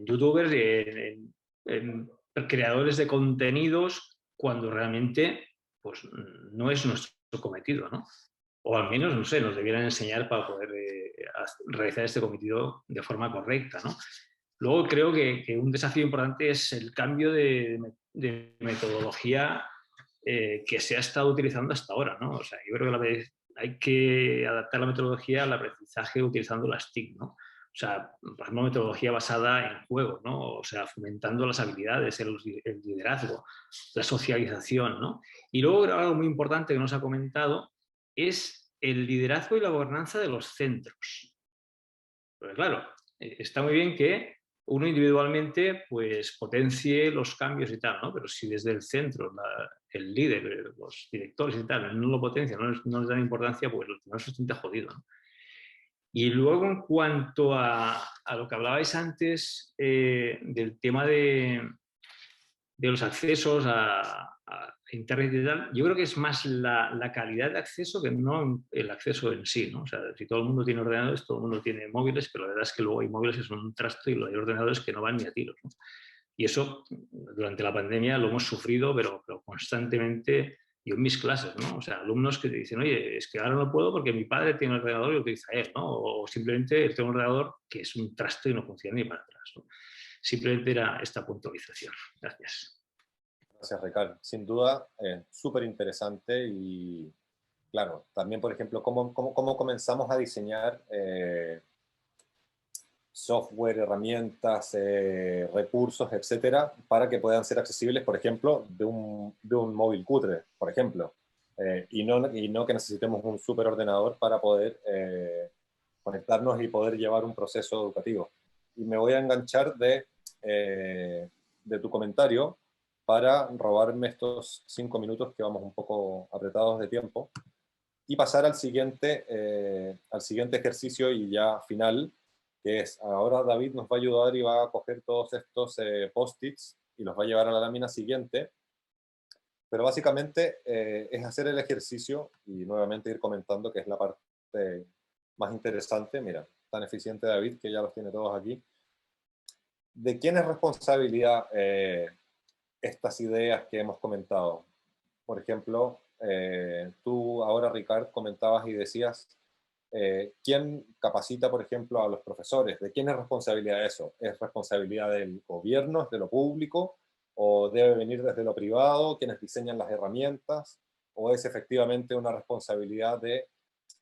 Speaker 10: youtubers, en creadores de contenidos, cuando realmente pues, no es nuestro cometido, ¿no? O al menos, no sé, nos debieran enseñar para poder realizar este cometido de forma correcta, ¿no? Luego creo que un desafío importante es el cambio de metodología que se ha estado utilizando hasta ahora, ¿no? O sea, yo creo que hay que adaptar la metodología al aprendizaje utilizando las TIC, ¿no? O sea, por ejemplo, metodología basada en juego, ¿no? O sea, fomentando las habilidades, el liderazgo, la socialización, ¿no? Y luego algo muy importante que nos ha comentado es el liderazgo y la gobernanza de los centros. Porque claro, está muy bien que uno individualmente pues potencie los cambios y tal, ¿no? Pero si desde el centro el líder, los directores y tal no lo potencian, no les dan importancia, pues no se siente jodido, ¿no? Y luego en cuanto a lo que hablabais antes del tema de los accesos a Internet y tal, yo creo que es más la calidad de acceso que no el acceso en sí, ¿no? O sea, si todo el mundo tiene ordenadores, todo el mundo tiene móviles, pero la verdad es que luego hay móviles que son un trasto y hay ordenadores que no van ni a tiros, ¿no? Y eso, durante la pandemia, lo hemos sufrido, pero constantemente Yo en mis clases, ¿no? O sea, alumnos que te dicen, oye, es que ahora no puedo porque mi padre tiene un ordenador y lo utiliza él, ¿no? O simplemente tengo un ordenador que es un trasto y no funciona ni para atrás, ¿no? Simplemente era esta puntualización. Gracias.
Speaker 1: Gracias, Ricardo. Sin duda, súper interesante y, claro, también, por ejemplo, cómo comenzamos a diseñar software, herramientas, recursos, etcétera, para que puedan ser accesibles, por ejemplo, de un móvil cutre, por ejemplo, y no que necesitemos un superordenador para poder conectarnos y poder llevar un proceso educativo. Y me voy a enganchar de tu comentario para robarme estos 5 minutos que vamos un poco apretados de tiempo y pasar al siguiente ejercicio y ya final, que es, ahora David nos va a ayudar y va a coger todos estos post-its y los va a llevar a la lámina siguiente, pero básicamente es hacer el ejercicio y nuevamente ir comentando, que es la parte más interesante. Mira, tan eficiente David que ya los tiene todos aquí. ¿De quién es responsabilidad estas ideas que hemos comentado? Por ejemplo, tú ahora, Ricard, comentabas y decías, ¿quién capacita, por ejemplo, a los profesores? ¿De quién es responsabilidad eso? ¿Es responsabilidad del gobierno, es de lo público? ¿O debe venir desde lo privado, quienes diseñan las herramientas? ¿O es efectivamente una responsabilidad de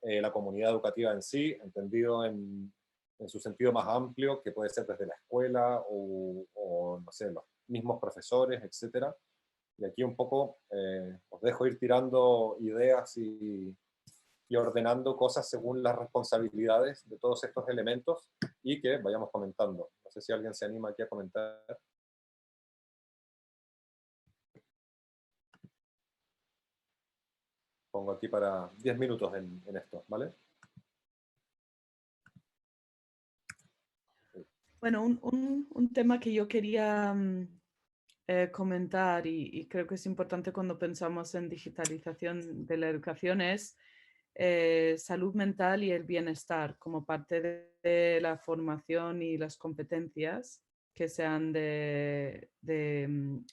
Speaker 1: la comunidad educativa en sí, entendido en su sentido más amplio, que puede ser desde la escuela o no sé, los mismos profesores, etcétera? Y aquí un poco os dejo ir tirando ideas y ordenando cosas según las responsabilidades de todos estos elementos y que vayamos comentando. No sé si alguien se anima aquí a comentar. Pongo aquí para 10 minutos en esto, ¿vale?
Speaker 7: Bueno, un tema que yo quería comentar y creo que es importante cuando pensamos en digitalización de la educación es salud mental y el bienestar como parte de la formación y las competencias que se han de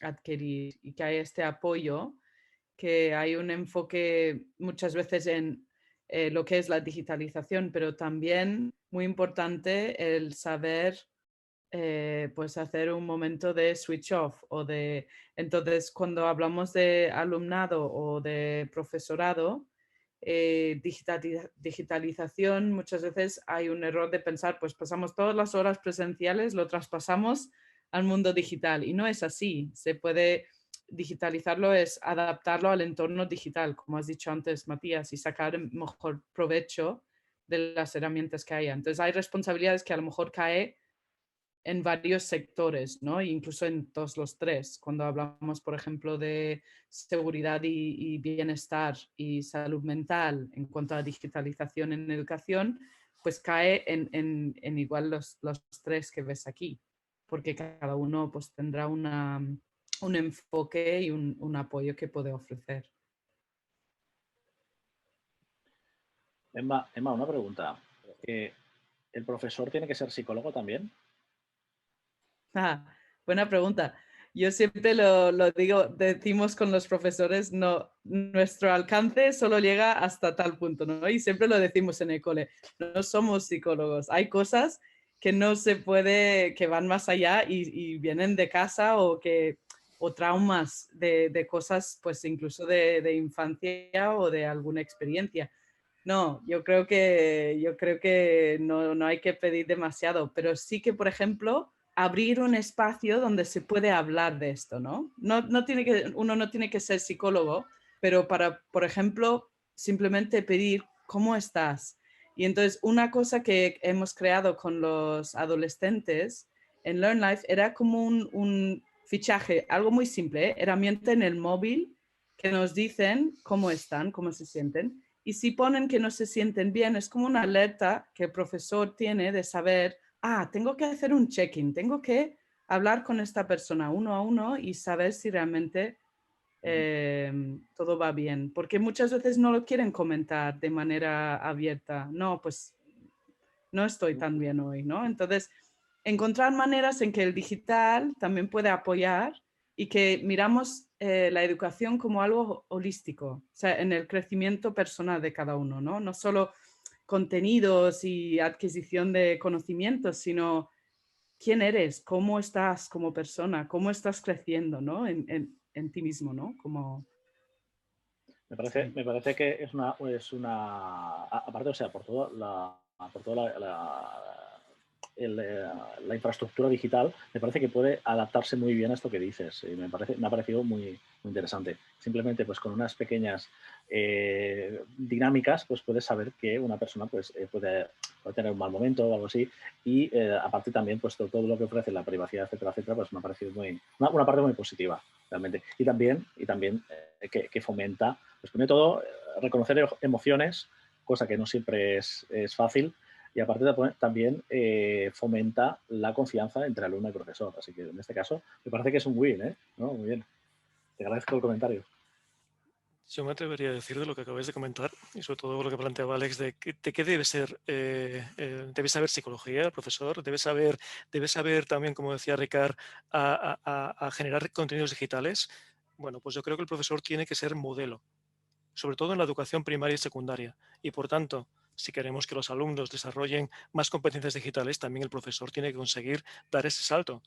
Speaker 7: adquirir, y que hay este apoyo, que hay un enfoque muchas veces en lo que es la digitalización, pero también muy importante el saber pues hacer un momento de switch off entonces cuando hablamos de alumnado o de profesorado, digitalización, muchas veces hay un error de pensar, pues pasamos todas las horas presenciales, lo traspasamos al mundo digital, y no es así. Se puede digitalizarlo, es adaptarlo al entorno digital, como has dicho antes, Matías, y sacar el mejor provecho de las herramientas que haya. Entonces hay responsabilidades que a lo mejor cae en varios sectores, ¿no? Incluso en todos los tres. Cuando hablamos, por ejemplo, de seguridad y bienestar y salud mental en cuanto a digitalización en educación, pues cae en igual los tres que ves aquí, porque cada uno pues tendrá un enfoque y un apoyo que puede ofrecer.
Speaker 4: Emma, una pregunta. ¿El profesor tiene que ser psicólogo también?
Speaker 7: Buena pregunta. Yo siempre lo decimos con los profesores, no, nuestro alcance solo llega hasta tal punto, ¿no? Y siempre lo decimos en el cole, no somos psicólogos. Hay cosas que no se puede, que van más allá y vienen de casa o traumas de cosas, pues incluso de infancia o de alguna experiencia. No, yo creo que no hay que pedir demasiado, pero sí que, por ejemplo, abrir un espacio donde se puede hablar de esto, ¿no? Uno no tiene que ser psicólogo, pero para, por ejemplo, simplemente pedir ¿cómo estás? Y entonces una cosa que hemos creado con los adolescentes en LearnLife era como un fichaje, algo muy simple, herramienta en el móvil que nos dicen cómo están, cómo se sienten. Y si ponen que no se sienten bien, es como una alerta que el profesor tiene de saber, tengo que hacer un check-in, tengo que hablar con esta persona uno a uno y saber si realmente todo va bien. Porque muchas veces no lo quieren comentar de manera abierta. No, pues no estoy tan bien hoy, ¿no? Entonces, encontrar maneras en que el digital también puede apoyar, y que miramos la educación como algo holístico, o sea, en el crecimiento personal de cada uno, ¿no? No solo contenidos y adquisición de conocimientos, sino quién eres, cómo estás como persona, cómo estás creciendo, ¿no? En ti mismo, ¿no? Como...
Speaker 4: Me parece que es aparte, o sea, por toda la infraestructura digital, me parece que puede adaptarse muy bien a esto que dices. Y me ha parecido muy, muy interesante. Simplemente, pues con unas pequeñas dinámicas, pues puedes saber que una persona pues, puede tener un mal momento o algo así. Y aparte también, pues todo lo que ofrece la privacidad, etcétera, etcétera, pues me ha parecido una parte muy positiva, realmente. Y también que fomenta, pues primero todo, reconocer emociones, cosa que no siempre es fácil. Y aparte también fomenta la confianza entre alumno y profesor. Así que en este caso me parece que es un win, ¿eh? ¿No? Muy bien. Te agradezco el comentario.
Speaker 3: Yo me atrevería a decir de lo que acabáis de comentar y sobre todo lo que planteaba Alex de qué debe ser, debe saber psicología el profesor, debe saber también, como decía Ricard, a generar contenidos digitales. Bueno, pues yo creo que el profesor tiene que ser modelo, sobre todo en la educación primaria y secundaria. Y por tanto, si queremos que los alumnos desarrollen más competencias digitales, también el profesor tiene que conseguir dar ese salto.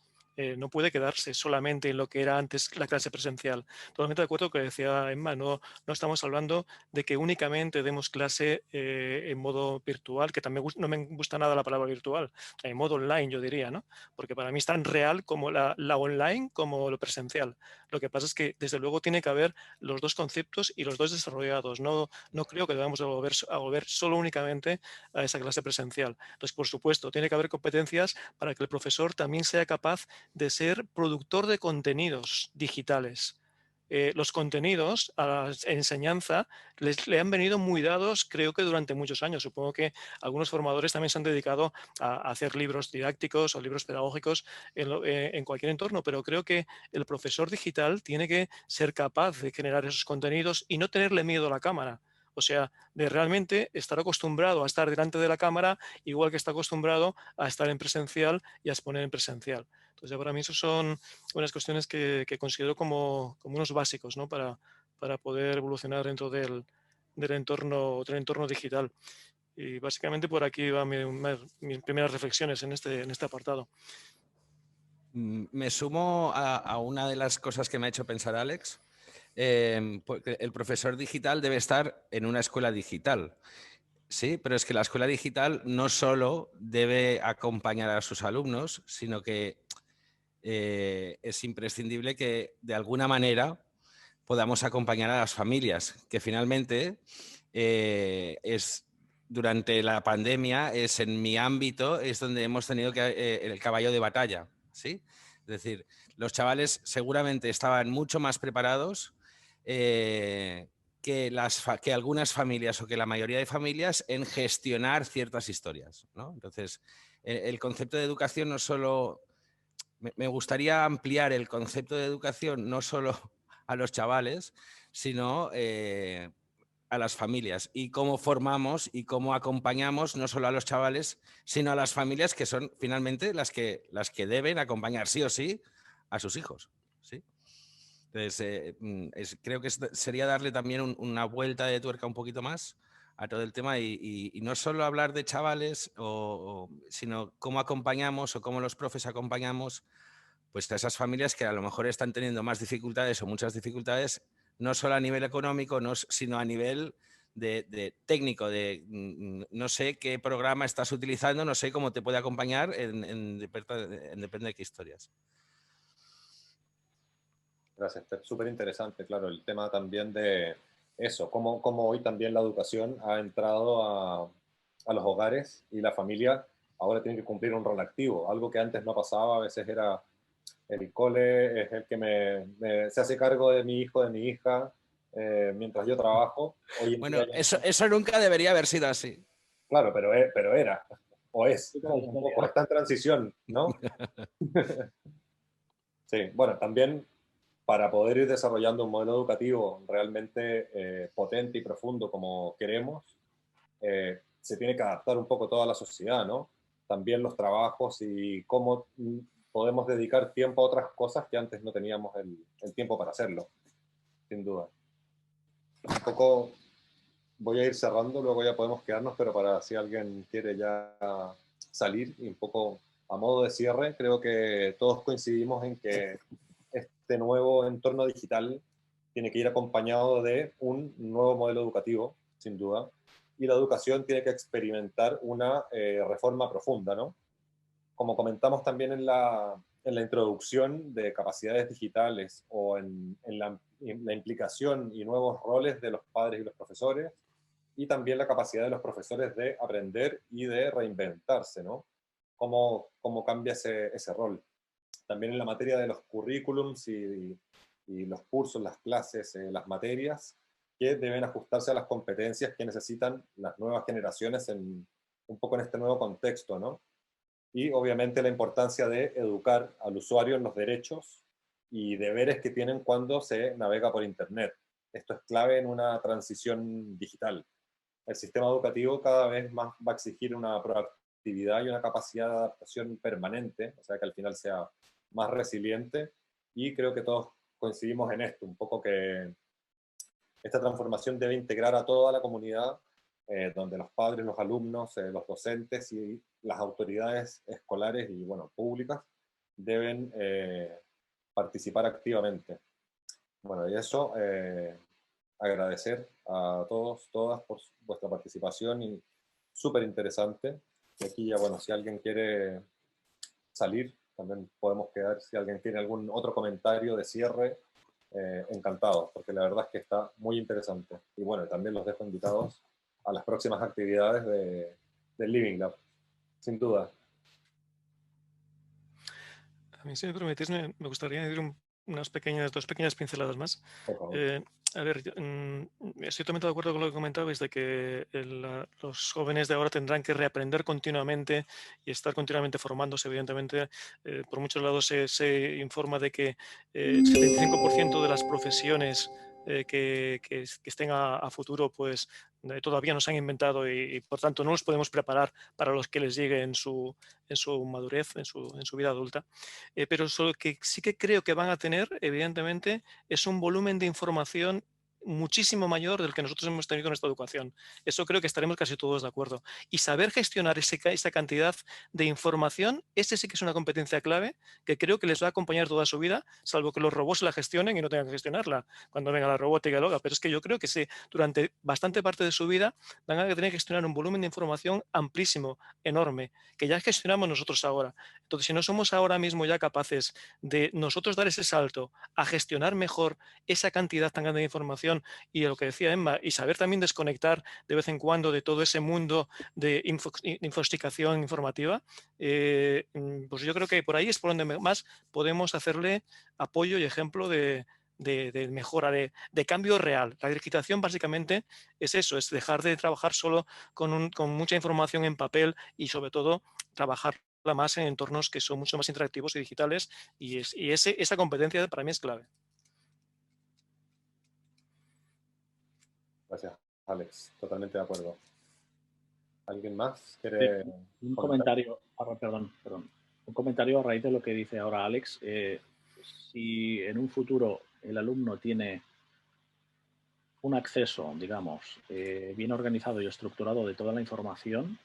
Speaker 3: No puede quedarse solamente en lo que era antes la clase presencial. Totalmente de acuerdo con lo que decía Emma, no estamos hablando de que únicamente demos clase en modo virtual, que también no me gusta nada la palabra virtual, en modo online yo diría, ¿no? Porque para mí es tan real como la online como lo presencial. Lo que pasa es que desde luego tiene que haber los dos conceptos y los dos desarrollados. No creo que debamos volver solo únicamente a esa clase presencial. Entonces, por supuesto, tiene que haber competencias para que el profesor también sea capaz de ser productor de contenidos digitales. Los contenidos a la enseñanza le han venido muy dados, creo que durante muchos años. Supongo que algunos formadores también se han dedicado a hacer libros didácticos o libros pedagógicos en cualquier entorno, pero creo que el profesor digital tiene que ser capaz de generar esos contenidos y no tenerle miedo a la cámara. O sea, de realmente estar acostumbrado a estar delante de la cámara, igual que está acostumbrado a estar en presencial y a exponer en presencial. Entonces, para mí, eso son unas cuestiones que considero como unos básicos, ¿no? para poder evolucionar dentro del entorno digital. Y básicamente por aquí van mis primeras reflexiones en este apartado.
Speaker 8: Me sumo a una de las cosas que me ha hecho pensar Alex. Porque el profesor digital debe estar en una escuela digital. Sí, pero es que la escuela digital no solo debe acompañar a sus alumnos, sino que es imprescindible que de alguna manera podamos acompañar a las familias, que finalmente durante la pandemia en mi ámbito es donde hemos tenido el caballo de batalla, ¿sí? Es decir, los chavales seguramente estaban mucho más preparados que algunas familias o que la mayoría de familias en gestionar ciertas historias, ¿no? Entonces, el concepto de educación no solo... Me gustaría ampliar el concepto de educación no solo a los chavales, sino a las familias y cómo formamos y cómo acompañamos no solo a los chavales, sino a las familias que son finalmente las que deben acompañar sí o sí a sus hijos, ¿sí? Entonces, creo que sería darle también una vuelta de tuerca un poquito más a todo el tema y no solo hablar de chavales, sino cómo acompañamos o cómo los profes acompañamos pues a esas familias que a lo mejor están teniendo más dificultades o muchas dificultades, no solo a nivel económico, sino a nivel de técnico, de no sé qué programa estás utilizando, no sé cómo te puede acompañar en depende de qué historias.
Speaker 1: Gracias, súper interesante, claro, el tema también de eso, cómo hoy también la educación ha entrado a los hogares y la familia ahora tiene que cumplir un rol activo, algo que antes no pasaba, a veces era el cole, es el que se hace cargo de mi hijo, de mi hija, mientras yo trabajo. Hoy en
Speaker 8: Bueno,
Speaker 1: día
Speaker 8: eso nunca debería haber sido así.
Speaker 1: Claro, pero era, o es, un poco está en transición, ¿no? Sí, bueno, también para poder ir desarrollando un modelo educativo realmente potente y profundo como queremos, se tiene que adaptar un poco toda la sociedad, ¿no? También los trabajos y cómo podemos dedicar tiempo a otras cosas que antes no teníamos el tiempo para hacerlo, sin duda. Un poco voy a ir cerrando, luego ya podemos quedarnos, pero para si alguien quiere ya salir, y un poco a modo de cierre, creo que todos coincidimos en que este nuevo entorno digital tiene que ir acompañado de un nuevo modelo educativo, sin duda, y la educación tiene que experimentar una reforma profunda, ¿no? Como comentamos también en la introducción de capacidades digitales o en la implicación y nuevos roles de los padres y los profesores, y también la capacidad de los profesores de aprender y de reinventarse, ¿no? ¿Cómo cambia ese rol? También en la materia de los currículums y los cursos, las clases, las materias, que deben ajustarse a las competencias que necesitan las nuevas generaciones un poco en este nuevo contexto, ¿no? Y obviamente la importancia de educar al usuario en los derechos y deberes que tienen cuando se navega por Internet. Esto es clave en una transición digital. El sistema educativo cada vez más va a exigir una proactividad y una capacidad de adaptación permanente, o sea que al final sea más resiliente, y creo que todos coincidimos en esto, un poco que esta transformación debe integrar a toda la comunidad, donde los padres, los alumnos, los docentes y las autoridades escolares y, bueno, públicas deben participar activamente. Bueno, y eso, agradecer a todos, todas por vuestra participación, y súper interesante. Y aquí ya, bueno, si alguien quiere salir, también podemos quedar. Si alguien tiene algún otro comentario de cierre, encantado, porque la verdad es que está muy interesante. Y bueno, también los dejo invitados a las próximas actividades del Living Lab, sin duda.
Speaker 3: A mí, si me permitís, me gustaría añadir dos pequeñas pinceladas más. A ver, estoy totalmente de acuerdo con lo que comentabais, de que los jóvenes de ahora tendrán que reaprender continuamente y estar continuamente formándose. Evidentemente, por muchos lados se informa de que el 75% de las profesiones que estén a futuro, pues todavía no se han inventado, y por tanto no los podemos preparar para los que les llegue en su madurez, en su vida adulta. Pero lo que sí que creo que van a tener, evidentemente, es un volumen de información muchísimo mayor del que nosotros hemos tenido en esta educación. Eso creo que estaremos casi todos de acuerdo. Y saber gestionar esa cantidad de información, ese sí que es una competencia clave que creo que les va a acompañar toda su vida, salvo que los robots la gestionen y no tengan que gestionarla cuando venga la robótica y lo haga. Pero es que yo creo que sí, durante bastante parte de su vida van a tener que gestionar un volumen de información amplísimo, enorme, que ya gestionamos nosotros ahora. Entonces, si no somos ahora mismo ya capaces de nosotros dar ese salto a gestionar mejor esa cantidad tan grande de información, y lo que decía Emma, y saber también desconectar de vez en cuando de todo ese mundo de infoxicación informativa, pues yo creo que por ahí es por donde más podemos hacerle apoyo y ejemplo de mejora, de cambio real. La digitalización básicamente es eso, es dejar de trabajar solo con mucha información en papel, y sobre todo trabajarla más en entornos que son mucho más interactivos y digitales, y esa competencia para mí es clave.
Speaker 1: Gracias, Alex. Totalmente de acuerdo. ¿Alguien más quiere
Speaker 4: un comentario? Perdón. Un comentario a raíz de lo que dice ahora Alex. Si en un futuro el alumno tiene un acceso, digamos, bien organizado y estructurado de toda la información,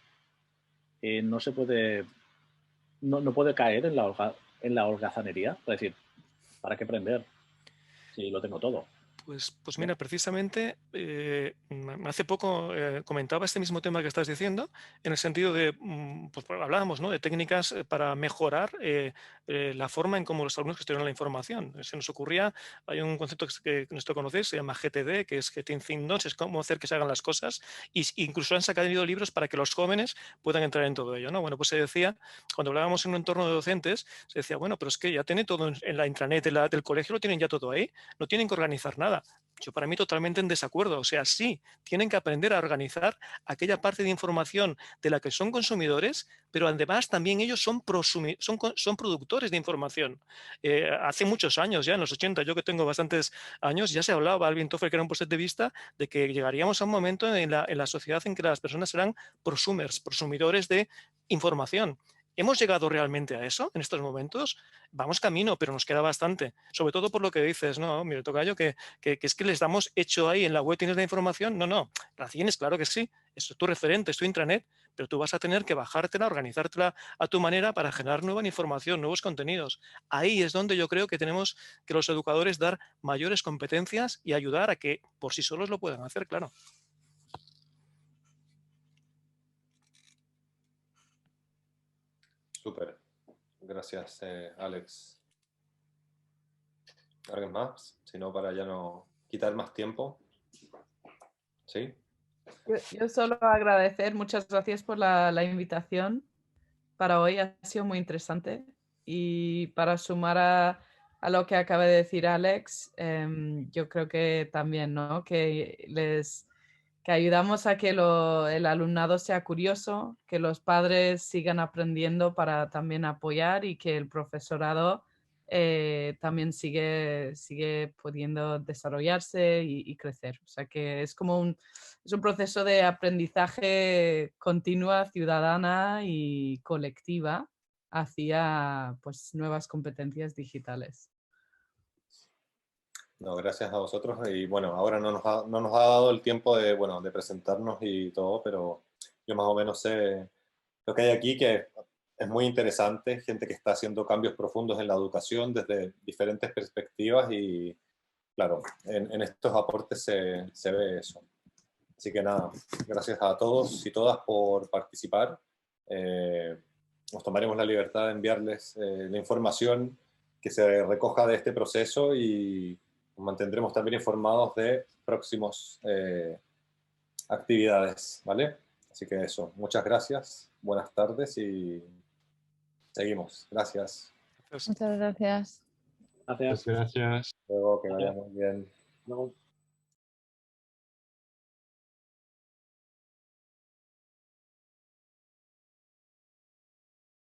Speaker 4: no se puede, no puede caer en la holgazanería. Es decir, ¿para qué aprender si lo tengo todo?
Speaker 3: Pues mira, precisamente hace poco comentaba este mismo tema que estás diciendo, en el sentido de, pues hablábamos, ¿no?, de técnicas para mejorar la forma en cómo los alumnos gestionan la información. Se nos ocurría, hay un concepto que nosotros conocéis, se llama GTD, que es Getting Things Done, es cómo hacer que se hagan las cosas, y incluso han sacado libros para que los jóvenes puedan entrar en todo ello, ¿no? Bueno, pues se decía, cuando hablábamos en un entorno de docentes, se decía, bueno, pero es que ya tiene todo en la intranet del colegio, lo tienen ya todo ahí, no tienen que organizar nada. Yo para mí totalmente en desacuerdo. O sea, sí, tienen que aprender a organizar aquella parte de información de la que son consumidores, pero además también ellos son productores de información. Hace muchos años, ya en los 80, yo que tengo bastantes años, ya se hablaba, Alvin Toffler, que era un punto de vista, de que llegaríamos a un momento en la sociedad en que las personas serán prosumers, prosumidores de información. ¿Hemos llegado realmente a eso en estos momentos? Vamos camino, pero nos queda bastante. Sobre todo por lo que dices, no, mire, tocayo, que es que les damos hecho ahí en la web, tienes la información. No, no, la tienes, claro que sí. Esto es tu referente, es tu intranet, pero tú vas a tener que bajártela, organizártela a tu manera para generar nueva información, nuevos contenidos. Ahí es donde yo creo que tenemos que los educadores dar mayores competencias y ayudar a que por sí solos lo puedan hacer, claro.
Speaker 1: Súper. Gracias, Alex. ¿Alguien más? Si no, para ya no quitar más tiempo. ¿Sí?
Speaker 7: Yo solo agradecer, muchas gracias por la invitación para hoy, ha sido muy interesante. Y para sumar a lo que acaba de decir Alex, yo creo que también, ¿no? Que ayudamos a que el alumnado sea curioso, que los padres sigan aprendiendo para también apoyar y que el profesorado también sigue pudiendo desarrollarse y crecer. O sea que es como es un proceso de aprendizaje continua, ciudadana y colectiva hacia pues, nuevas competencias digitales.
Speaker 1: No, gracias a vosotros. Y bueno, ahora no nos ha dado el tiempo de, bueno, de presentarnos y todo, pero yo más o menos sé lo que hay aquí, que es muy interesante, gente que está haciendo cambios profundos en la educación desde diferentes perspectivas y, claro, en estos aportes se ve eso. Así que nada, gracias a todos y todas por participar. Nos tomaremos la libertad de enviarles la información que se recoja de este proceso y nos mantendremos también informados de próximas actividades, ¿vale? Así que eso, muchas gracias, buenas tardes y seguimos. Gracias.
Speaker 5: Muchas gracias.
Speaker 4: Gracias.
Speaker 10: Gracias.
Speaker 1: Luego que vaya
Speaker 4: Gracias.
Speaker 1: muy bien.
Speaker 4: Luego.